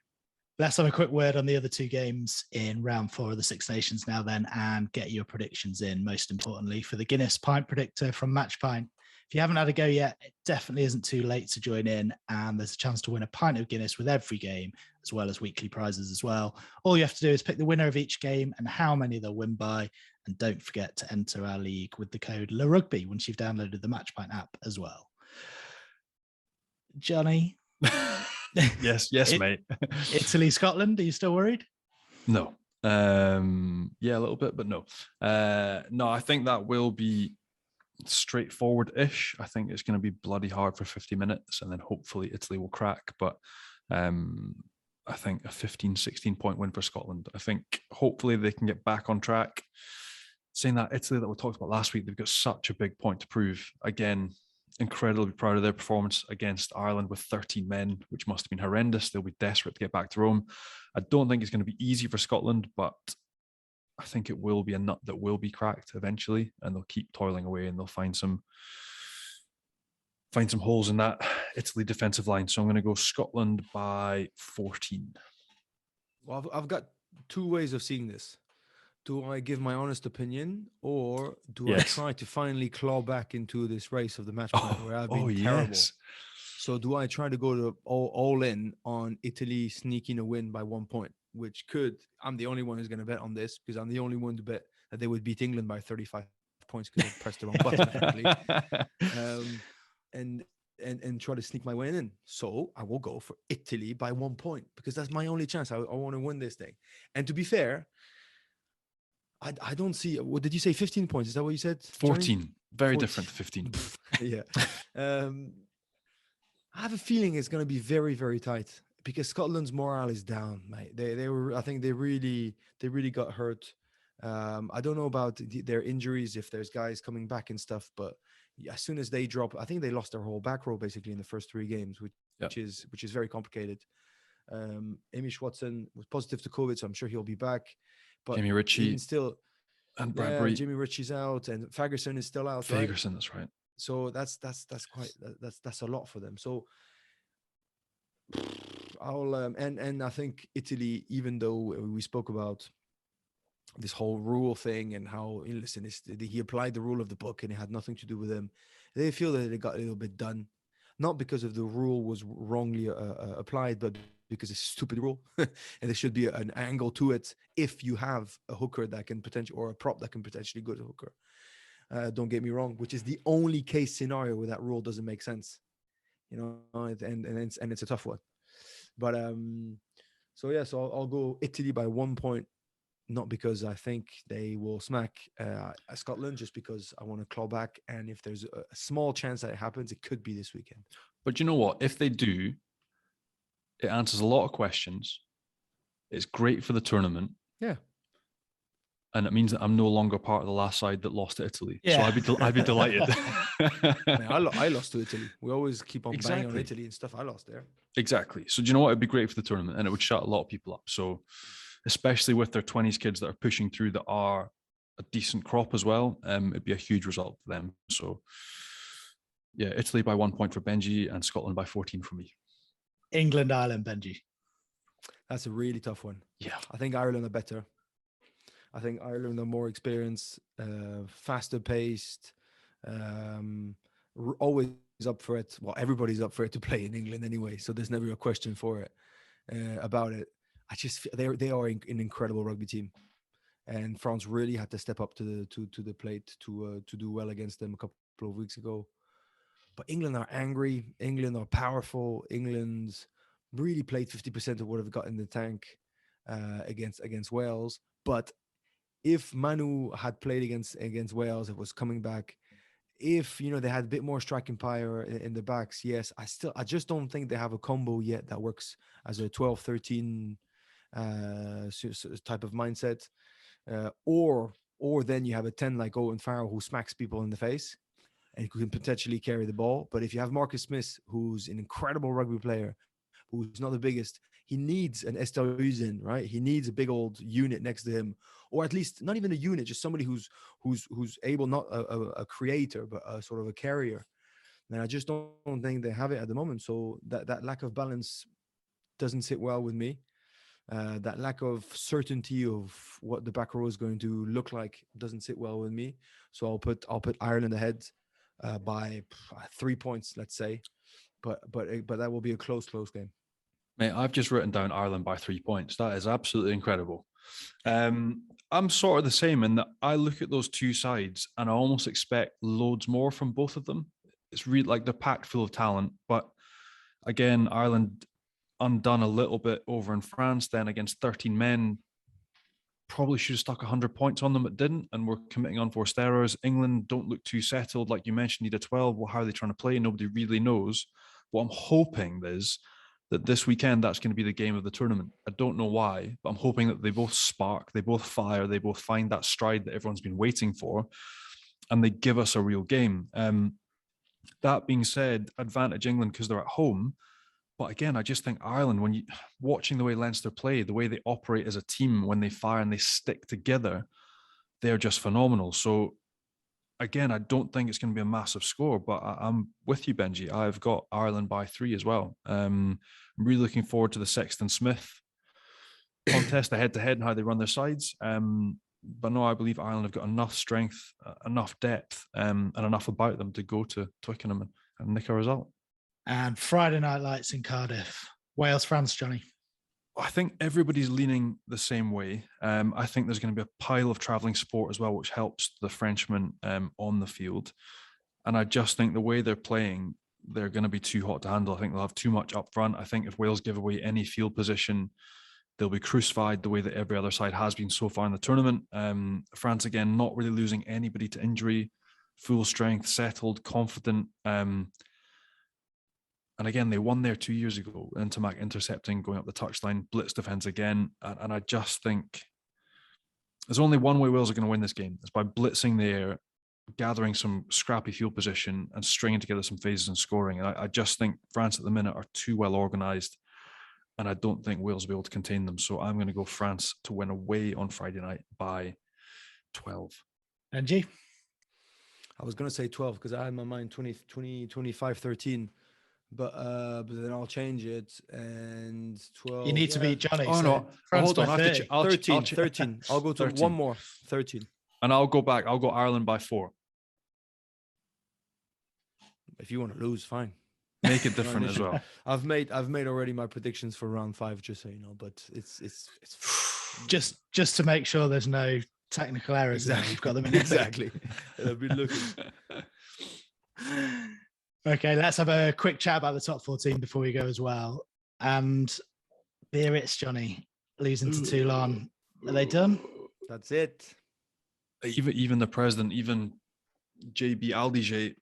Let's have a quick word on the other two games in round 4 of the Six Nations now then, and get your predictions in, most importantly, for the Guinness Pint Predictor from Match Pint. If you haven't had a go yet, it definitely isn't too late to join in, and there's a chance to win a pint of Guinness with every game, as well as weekly prizes as well. All you have to do is pick the winner of each game and how many they'll win by, and don't forget to enter our league with the code Rugby once you've downloaded the Match Pint app as well. Johnny? yes, mate. Italy, Scotland, are you still worried? No. Yeah, a little bit, but no. No, I think that will be straightforward-ish. I think it's going to be bloody hard for 50 minutes and then hopefully Italy will crack. But I think a 15, 16 point win for Scotland. I think hopefully they can get back on track. Saying that, Italy that we talked about last week, they've got such a big point to prove. Again, incredibly proud of their performance against Ireland with 13 men, which must have been horrendous. They'll be desperate to get back to Rome. I don't think it's going to be easy for Scotland, but I think it will be a nut that will be cracked eventually, and they'll keep toiling away and they'll find some holes in that Italy defensive line. So I'm going to go Scotland by 14. Well, I've got 2 ways of seeing this. Do I give my honest opinion, or do I try to finally claw back into this race of the match point where I've been terrible? Yes. So do I try to go to all in on Italy sneaking a win by 1 point, which I'm the only one who's going to bet on this because I'm the only one to bet that they would beat England by 35 points because they pressed the wrong button, apparently. And try to sneak my way in. So I will go for Italy by 1 point because that's my only chance. I want to win this thing. And to be fair, I don't see. What did you say? 15 points? Is that what you said? 14. Johnny? Very 14. different. 15. Yeah. I have a feeling it's going to be very, very tight because Scotland's morale is down, mate. They were. I think they really got hurt. I don't know about their injuries if there's guys coming back and stuff, but as soon as they drop, I think they lost their whole back row basically in the first 3 games, which is very complicated. Amish Watson was positive to COVID, so I'm sure he'll be back. But Jimmy Ritchie still, and Bradbury. Jimmy Ritchie's out, and Fagerson is still out. Fagerson, that's right. So that's a lot for them. So I'll and I think Italy, even though we spoke about this whole rule thing and how, listen, he applied the rule of the book and it had nothing to do with him. They feel that it got a little bit done, not because of the rule was wrongly applied, but because it's a stupid rule and there should be an angle to it if you have a hooker that can potentially, or a prop that can potentially go to hooker. Don't get me wrong, which is the only case scenario where that rule doesn't make sense, and it's a tough one. But so I'll go Italy by 1 point, not because I think they will smack Scotland, just because I want to claw back. And if there's a small chance that it happens, it could be this weekend. But you know what? If they do, it answers a lot of questions. It's great for the tournament. Yeah. And it means that I'm no longer part of the last side that lost to Italy. Yeah. So I'd be delighted. Man, I lost to Italy. We always keep on banging on Italy and stuff. I lost there. Exactly. So do you know what? It'd be great for the tournament, and it would shut a lot of people up. So especially with their 20s kids that are pushing through that are a decent crop as well, it'd be a huge result for them. So yeah, Italy by 1 point for Benji and Scotland by 14 for me. England, Ireland, Benji. That's a really tough one. Yeah. I think Ireland are better. I think Ireland are more experienced, faster paced, always up for it. Well, everybody's up for it to play in England anyway, so there's never a question for it about it. I just feel they are an incredible rugby team, and France really had to step up to the plate to do well against them a couple of weeks ago. But England are angry. England are powerful. England's really played 50% of what they've got in the tank against Wales. But if Manu had played against Wales, it was coming back. If they had a bit more striking power in the backs, yes, I just don't think they have a combo yet that works as a 12-13 type of mindset. Or then you have a 10 like Owen Farrell who smacks people in the face and who can potentially carry the ball. But if you have Marcus Smith, who's an incredible rugby player, who's not the biggest, he needs an Esterhuizen, right? He needs a big old unit next to him, or at least not even a unit, just somebody who's able, not a creator, but a sort of a carrier. And I just don't think they have it at the moment. So that lack of balance doesn't sit well with me. That lack of certainty of what the back row is going to look like doesn't sit well with me. So I'll put Ireland ahead by 3 points, let's say. But that will be a close game. Mate, I've just written down Ireland by 3 points. That is absolutely incredible. I'm sort of the same in that I look at those two sides and I almost expect loads more from both of them. It's really like they're packed full of talent. But again, Ireland undone a little bit over in France then against 13 men. Probably should have stuck 100 points on them, but didn't, and we're committing unforced errors. England don't look too settled. Like you mentioned, need a 12. Well, how are they trying to play? Nobody really knows. What I'm hoping is that this weekend, that's going to be the game of the tournament. I don't know why, but I'm hoping that they both spark, they both fire, they both find that stride that everyone's been waiting for, and they give us a real game. That being said, advantage England because they're at home. But again, I just think Ireland, when you watching the way Leinster play, the way they operate as a team, when they fire and they stick together, they're just phenomenal. So again, I don't think it's going to be a massive score, but I'm with you, Benji. I've got Ireland by 3 as well. I'm really looking forward to the Sexton Smith contest, the head-to-head, and how they run their sides. But no, I believe Ireland have got enough strength, enough depth, and enough about them to go to Twickenham and nick a result. And Friday night lights in Cardiff. Wales, France, Johnny. I think everybody's leaning the same way. I think there's going to be a pile of travelling support as well, which helps the Frenchmen on the field. And I just think the way they're playing, they're going to be too hot to handle. I think they'll have too much up front. I think if Wales give away any field position, they'll be crucified the way that every other side has been so far in the tournament. France, again, not really losing anybody to injury, full strength, settled, confident. And again, they won there 2 years ago. Intermac intercepting, going up the touchline, blitz defense again. And I just think there's only one way Wales are going to win this game. It's by blitzing the air, gathering some scrappy field position and stringing together some phases and scoring. And I just think France at the minute are too well organised. And I don't think Wales will be able to contain them. So I'm going to go France to win away on Friday night by 12. Benji? I was going to say 12 because I had in my mind 25-13. but then I'll change it and 12. You need to Yeah, beat Johnny. Oh so no! France Hold on. by I have to. 30. I'll 13, I'll 13. I'll go to 13. one more. 13. And I'll go back. I'll go Ireland by 4. If you want to lose, fine. Make it Not an different as issue. well. I've made already my predictions for round 5, just so you know. But it's Just to make sure there's no technical errors. There. exactly You've got them in exactly. I've been looking. Okay, let's have a quick chat about the top 14 before we go as well. And Biarritz, Johnny, losing to Toulon. Are they done? That's it. Even the president, even JB Aldige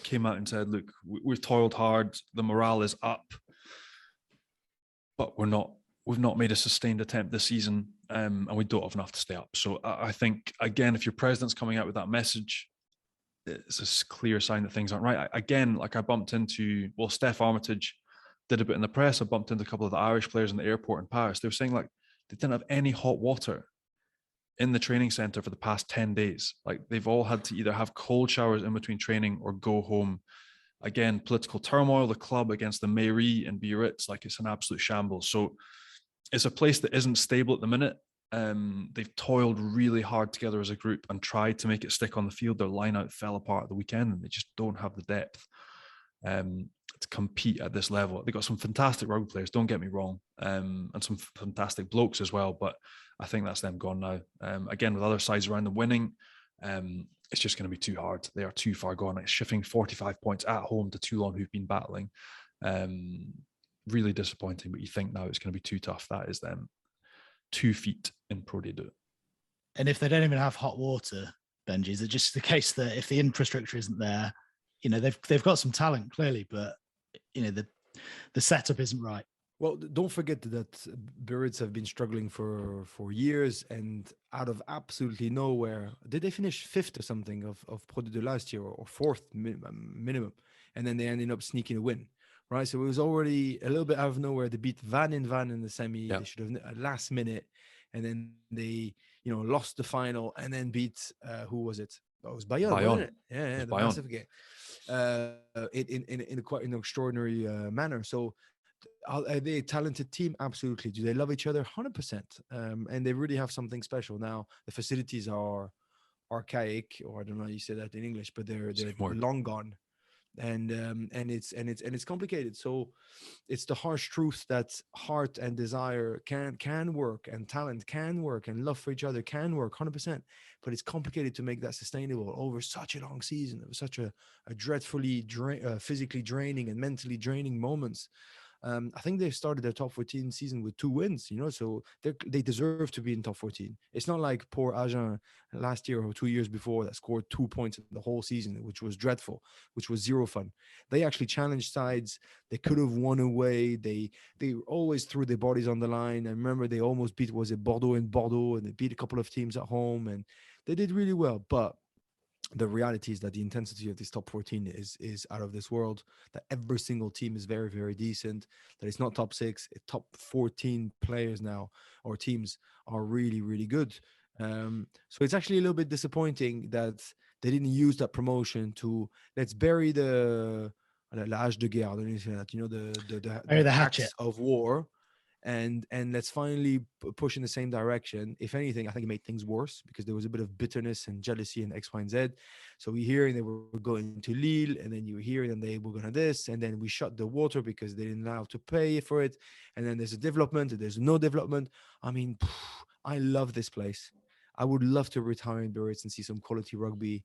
came out and said, look, we've toiled hard, the morale is up, but we've not made a sustained attempt this season, and we don't have enough to stay up. So I think, again, if your president's coming out with that message, it's a clear sign that things aren't right. Again, like I bumped into, Steph Armitage did a bit in the press. I bumped into a couple of the Irish players in the airport in Paris. They were saying like they didn't have any hot water in the training center for the past 10 days. Like they've all had to either have cold showers in between training or go home. Again, political turmoil, the club against the mairie in Biarritz, like it's an absolute shambles. So it's a place that isn't stable at the minute. They've toiled really hard together as a group and tried to make it stick on the field. Their line out fell apart at the weekend and they just don't have the depth to compete at this level. They've got some fantastic rugby players, don't get me wrong, and some fantastic blokes as well, but I think that's them gone now. Again, with other sides around them winning, it's just going to be too hard. They are too far gone. It's shifting 45 points at home to Toulon, who've been battling. Really disappointing, but you think now it's going to be too tough. That is them 2 feet in Pro D2. And if they don't even have hot water, Benji, is it just the case that if the infrastructure isn't there, they've got some talent clearly, but the setup isn't right. Well, don't forget that Biarritz have been struggling for years, and out of absolutely nowhere, did they finish 5th or something of Pro D2 last year, or 4th minimum, and then they ended up sneaking a win, right? So it was already a little bit out of nowhere. They beat Van in the semi. Yep. They should have at last minute, and then they lost the final, and then beat who was it? Oh, it was Bayonne, wasn't it? Yeah, the massive game. In quite an extraordinary manner. So are they a talented team? Absolutely. Do they love each other? 100%. And they really have something special. Now the facilities are archaic, or I don't know how you say that in English, but they're long gone, and it's complicated. So it's the harsh truth that heart and desire can work, and talent can work, and love for each other can work 100%, but it's complicated to make that sustainable over such a long season. It was such a dreadfully physically draining and mentally draining moments. I think they started their top 14 season with 2 wins, so they deserve to be in top 14. It's not like poor Agen last year or 2 years before that scored 2 points in the whole season, which was dreadful, which was zero fun. They actually challenged sides. They could have won away. They always threw their bodies on the line. I remember they almost beat, was it Bordeaux in Bordeaux, and they beat a couple of teams at home, and they did really well. But the reality is that the intensity of this top 14 is out of this world, that every single team is very, very decent, that it's not top 6, top 14 players now, or teams are really, really good. So it's actually a little bit disappointing that they didn't use that promotion to, let's bury the l'âge de guerre, the hatchet of war, and let's finally push in the same direction. If anything, I think it made things worse, because there was a bit of bitterness and jealousy in X, Y, and Z. So we hear they were going to Lille, and then you hear and they were going to this, and then we shut the water because they didn't allow to pay for it, and then there's a development, and there's no development. I mean, I love this place. I would love to retire in Biarritz and see some quality rugby.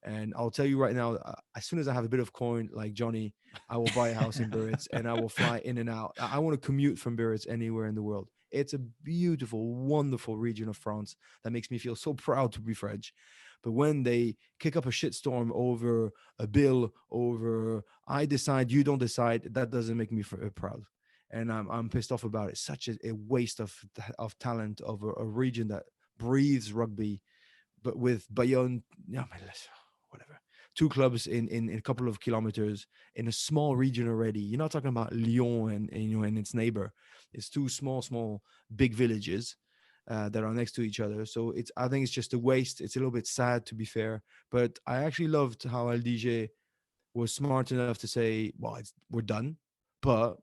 And I'll tell you right now, as soon as I have a bit of coin like Johnny, I will buy a house in Biarritz and I will fly in and out. I want to commute from Biarritz anywhere in the world. It's a beautiful, wonderful region of France that makes me feel so proud to be French. But when they kick up a shitstorm over a bill, over I decide, you don't decide, that doesn't make me proud. And I'm pissed off about it. Such a waste of talent, of a region that breathes rugby, but with Bayonne, whatever, 2 clubs in a couple of kilometers in a small region already. You're not talking about Lyon and its neighbor. It's 2 small big villages that are next to each other. So I think it's just a waste. It's a little bit sad, to be fair, but I actually loved how Aldige was smart enough to say, well, we're done. But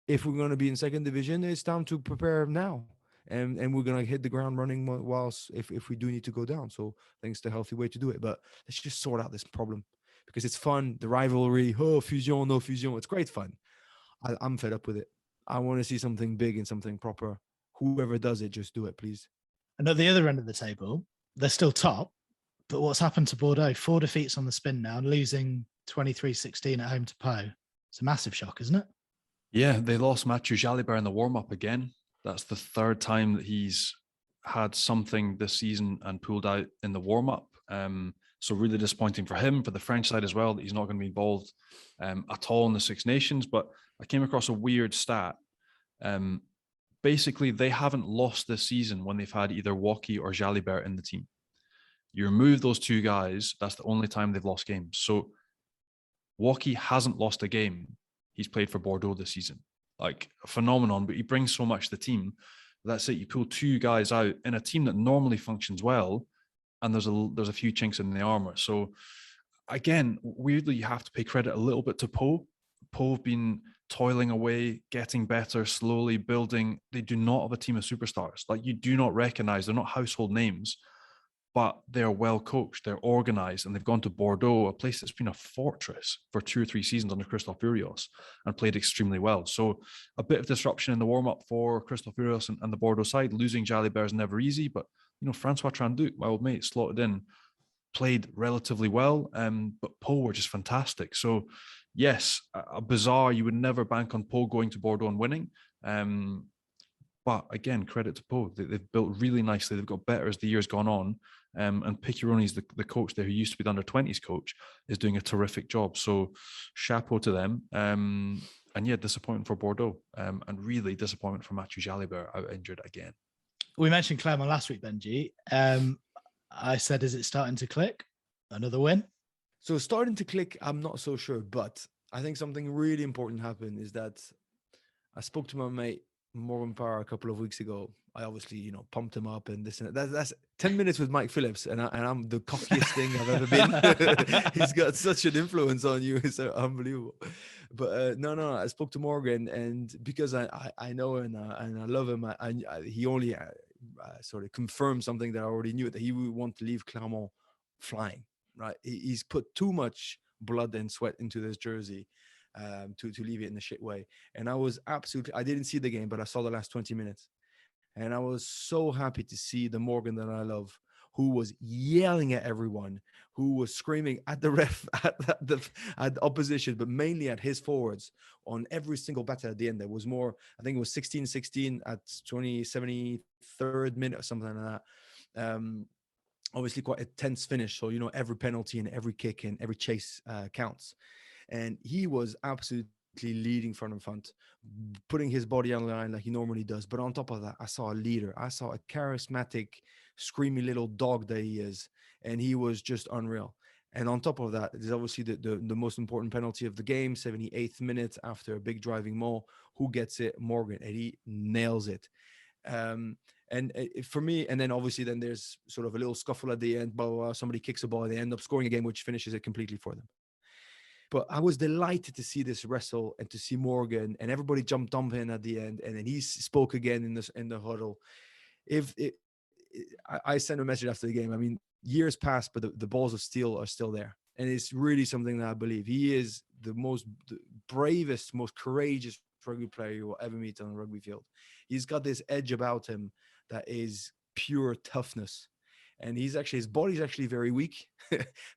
if we're going to be in second division, it's time to prepare now. And we're going to hit the ground running whilst if we do need to go down. So I think it's the healthy way to do it. But let's just sort out this problem because it's fun. The rivalry, fusion, no fusion. It's great fun. I'm fed up with it. I want to see something big and something proper. Whoever does it, just do it, please. And at the other end of the table, they're still top. But what's happened to Bordeaux? 4 defeats on the spin now, losing 23-16 at home to Po. It's a massive shock, isn't it? Yeah, they lost Mathieu Jalibert in the warm-up again. That's the third time that he's had something this season and pulled out in the warm-up. So really disappointing for him, for the French side as well, that he's not going to be involved at all in the Six Nations. But I came across a weird stat. Basically, they haven't lost this season when they've had either Woki or Jalibert in the team. You remove those two guys, that's the only time they've lost games. So Woki hasn't lost a game he's played for Bordeaux this season. Like a phenomenon, but he brings so much to the team. That's it. You pull two guys out in a team that normally functions well, and there's a few chinks in the armor. So again, weirdly, you have to pay credit a little bit to Po. Po have been toiling away, getting better, slowly building. They do not have a team of superstars. Like you do not recognize, they're not household names, but they're well coached, they're organized, and they've gone to Bordeaux, a place that's been a fortress for 2 or 3 seasons under Christophe Furios, and played extremely well. So a bit of disruption in the warm-up for Christophe Furios and the Bordeaux side. Losing Jalibert is never easy, but Francois Tranduc, my old mate, slotted in, played relatively well, but Po were just fantastic. So yes, a bizarre, you would never bank on Po going to Bordeaux and winning. But again, credit to Po. They've built really nicely. They've got better as the year's gone on. And Piccioni's the coach there, who used to be the under-20s coach, is doing a terrific job. So chapeau to them. And yeah, disappointment for Bordeaux. And really disappointment for Mathieu Jalibert, out injured again. We mentioned Clermont last week, Benji. I said, is it starting to click? Another win? So starting to click, I'm not so sure. But I think something really important happened is that I spoke to my mate Morgan Parr a couple of weeks ago. I obviously, pumped him up and this and that. That's 10 minutes with Mike Phillips, and I'm the cockiest thing I've ever been. He's got such an influence on you. It's unbelievable. But no, I spoke to Morgan, and because I know and I love him, he only sort of confirmed something that I already knew, that he would want to leave Clermont flying. Right? He's put too much blood and sweat into this jersey. To leave it in the shit way. And I didn't see the game, but I saw the last 20 minutes. And I was so happy to see the Morgan that I love, who was yelling at everyone, who was screaming at the ref, at the opposition, but mainly at his forwards on every single battle at the end. There was more, I think it was 16-16 at 73rd minute or something like that. Obviously quite a tense finish. So, every penalty and every kick and every chase counts. And he was absolutely leading front, putting his body on the line like he normally does. But on top of that, I saw a leader. I saw a charismatic, screamy little dog that he is. And he was just unreal. And on top of that, there's obviously the most important penalty of the game, 78th minute after a big driving maul. Who gets it? Morgan. And he nails it. And for me, and then obviously then there's sort of a little scuffle at the end. Blah, blah, blah. Somebody kicks a ball. They end up scoring a game, which finishes it completely for them. But I was delighted to see this wrestle and to see Morgan, and everybody jumped on him at the end. And then he spoke again in the huddle. I sent a message after the game. I mean, years passed, but the balls of steel are still there. And it's really something that I believe. He is the bravest, most courageous rugby player you will ever meet on a rugby field. He's got this edge about him that is pure toughness. And his body's actually very weak,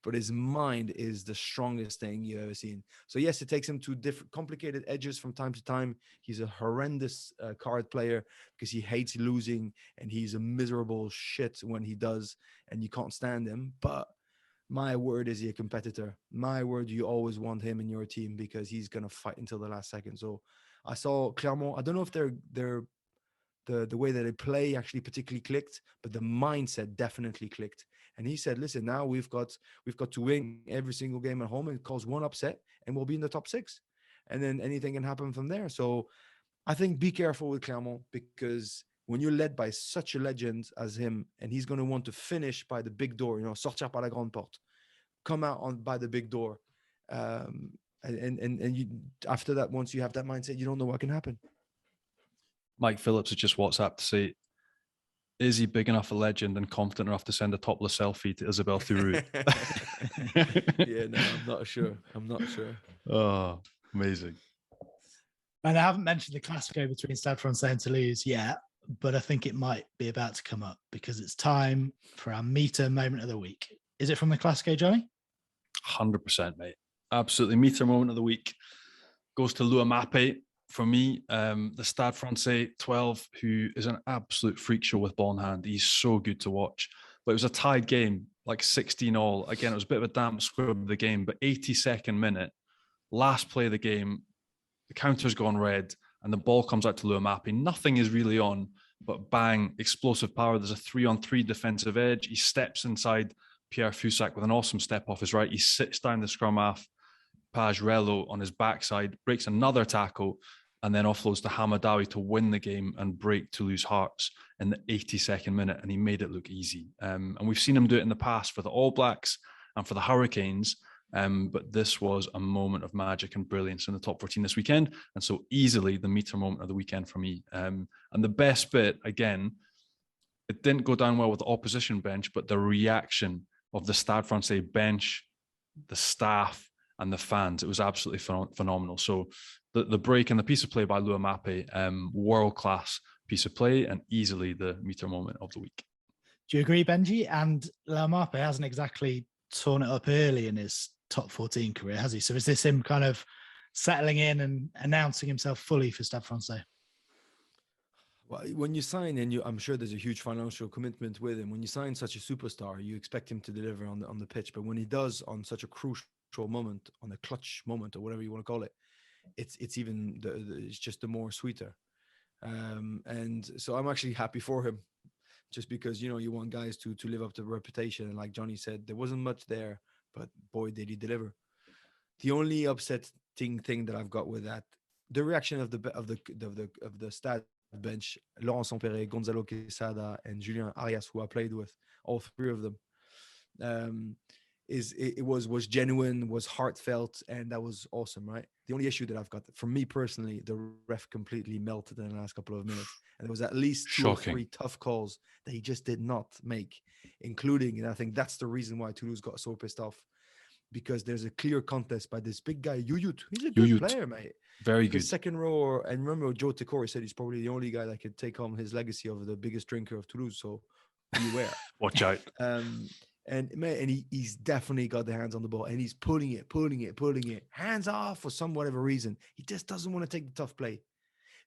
but his mind is the strongest thing you've ever seen. So yes, it takes him to different complicated edges from time to time. He's a horrendous card player because he hates losing, and he's a miserable shit when he does, and you can't stand him. But my word, is he a competitor? My word, you always want him in your team because he's going to fight until the last second. So I saw Clermont. I don't know if they're the way that they play actually particularly clicked, but the mindset definitely clicked. And he said, listen, now we've got to win every single game at home and cause one upset and we'll be in the top 6. And then anything can happen from there. So I think be careful with Clermont, because when you're led by such a legend as him, and he's going to want to finish by the big door, sortir par la grande porte, come out by the big door. And you, after that, once you have that mindset, you don't know what can happen. Mike Phillips has just WhatsApped to say, is he big enough a legend and confident enough to send a topless selfie to Isabelle Thiroux? Yeah, no, I'm not sure. Oh, amazing. And I haven't mentioned the Classico between Stade Francais and Toulouse yet, but I think it might be about to come up because it's time for our meter moment of the week. Is it from the Classico, Johnny? 100%, mate. Absolutely. Meter moment of the week goes to Lua Mape. For me, the Stade Francais 12, who is an absolute freak show with ball in hand. He's so good to watch. But it was a tied game, like 16-all. Again, it was a bit of a damp squib of the game, but 82nd minute, last play of the game, the counter's gone red, and the ball comes out to Lua Mape. Nothing is really on, but bang, explosive power. There's a 3-on-3 defensive edge. He steps inside Pierre Fusac with an awesome step off his right. He sits down the scrum half, Page Rello on his backside, breaks another tackle, and then offloads to Hamadawi to win the game and break Toulouse hearts in the 82nd minute. And he made it look easy. And we've seen him do it in the past for the All Blacks and for the Hurricanes. But this was a moment of magic and brilliance in the top 14 this weekend. And so easily the meter moment of the weekend for me. And the best bit, again, it didn't go down well with the opposition bench, but the reaction of the Stade Francais bench, the staff, and the fans, it was absolutely phenomenal. So the break and the piece of play by Lua Mape, world-class piece of play and easily the meter moment of the week. Do you agree, Benji? And Lua Mape hasn't exactly torn it up early in his top 14 career, has he? So is this him kind of settling in and announcing himself fully for Stade Francais? Well, when you sign, and I'm sure there's a huge financial commitment with him. When you sign such a superstar, you expect him to deliver on the pitch. But when he does on such a crucial moment, on a clutch moment, or whatever you want to call it, it's even it's just the more sweeter. And so I'm actually happy for him, just because you want guys to live up to reputation. And like Johnny said, there wasn't much there, but boy did he deliver. The only upsetting thing that I've got with that, the reaction of the Stade bench, Laurent Sampere, Gonzalo Quesada, and Julien Arias, who I played with, all three of them, was genuine, was heartfelt, and that was awesome, right? The only issue that I've got, for me personally, the ref completely melted in the last couple of minutes, and there was at least two or three tough calls that he just did not make, including, and I think that's the reason why Toulouse got so pissed off, because there's a clear contest by this big guy, Yuyut. He's a good player, mate. Very good. Second row, and remember, Joe Tekori said he's probably the only guy that could take on his legacy of the biggest drinker of Toulouse. So beware. Watch out. And he's definitely got the hands on the ball, and he's pulling it. Hands off for some whatever reason. He just doesn't want to take the tough play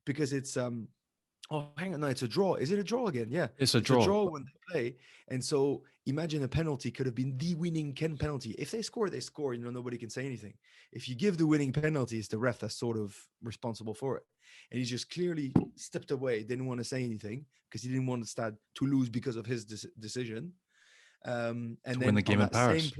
because it's oh, hang on, no, it's a draw. Is it a draw again? Yeah, it's a draw when they play. And so imagine a penalty could have been the winning penalty. If they score, they score. Nobody can say anything. If you give the winning penalty, it's the ref that's sort of responsible for it. And he just clearly stepped away, didn't want to say anything because he didn't want the Stade to lose because of his decision. And then win the game in Paris.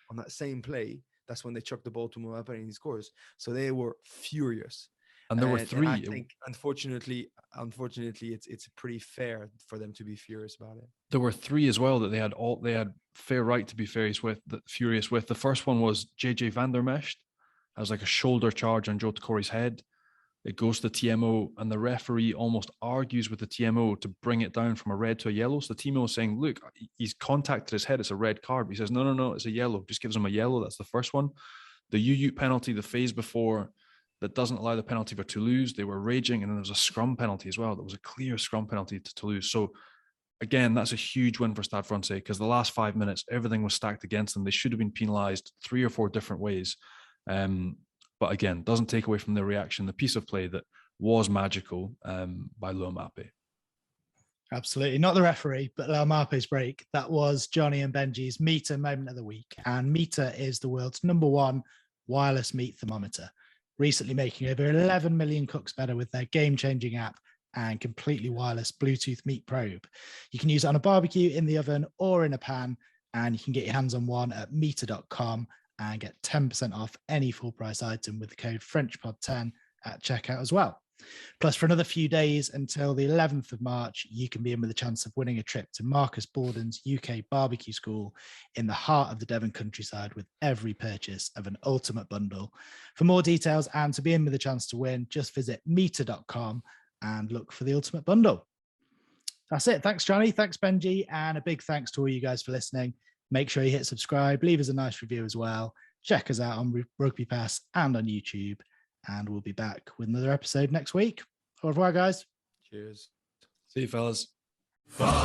On that same play, that's when they chucked the ball to Mbappé and he scores. So they were furious. And there were three. I think, unfortunately, it's pretty fair for them to be furious about it. There were three as well that they had fair right to be furious with. The first one was JJ van der Mesht has like a shoulder charge on Joe Tekori's head. It goes to the TMO, and the referee almost argues with the TMO to bring it down from a red to a yellow. So the TMO is saying, look, he's contacted his head. It's a red card. But he says, no, it's a yellow. Just gives him a yellow. That's the first one. The UU penalty, the phase before, that doesn't allow the penalty for Toulouse. They were raging. And then there was a scrum penalty as well. There was a clear scrum penalty to Toulouse. So again, that's a huge win for Stade Francais because the last 5 minutes, everything was stacked against them. They should have been penalised 3 or 4 different ways. But again, doesn't take away from the reaction, the piece of play that was magical by Lua Mape. Absolutely. Not the referee, but Lua Mape's break. That was Johnny and Benji's Meter Moment of the Week. And Meter is the world's #1 wireless meat thermometer, recently making over 11 million cooks better with their game-changing app and completely wireless Bluetooth meat probe. You can use it on a barbecue, in the oven, or in a pan, and you can get your hands on one at meter.com and get 10% off any full price item with the code FrenchPod10 at checkout as well. Plus, for another few days until the 11th of March, you can be in with a chance of winning a trip to Marcus Borden's UK barbecue school in the heart of the Devon countryside with every purchase of an ultimate bundle. For more details and to be in with a chance to win, just visit meter.com and look for the ultimate bundle. That's it. Thanks, Johnny. Thanks, Benji. And a big thanks to all you guys for listening. Make sure you hit subscribe, leave us a nice review as well. Check us out on Rugby Pass and on YouTube. And we'll be back with another episode next week. Au revoir, guys. Cheers. See you, fellas. Father.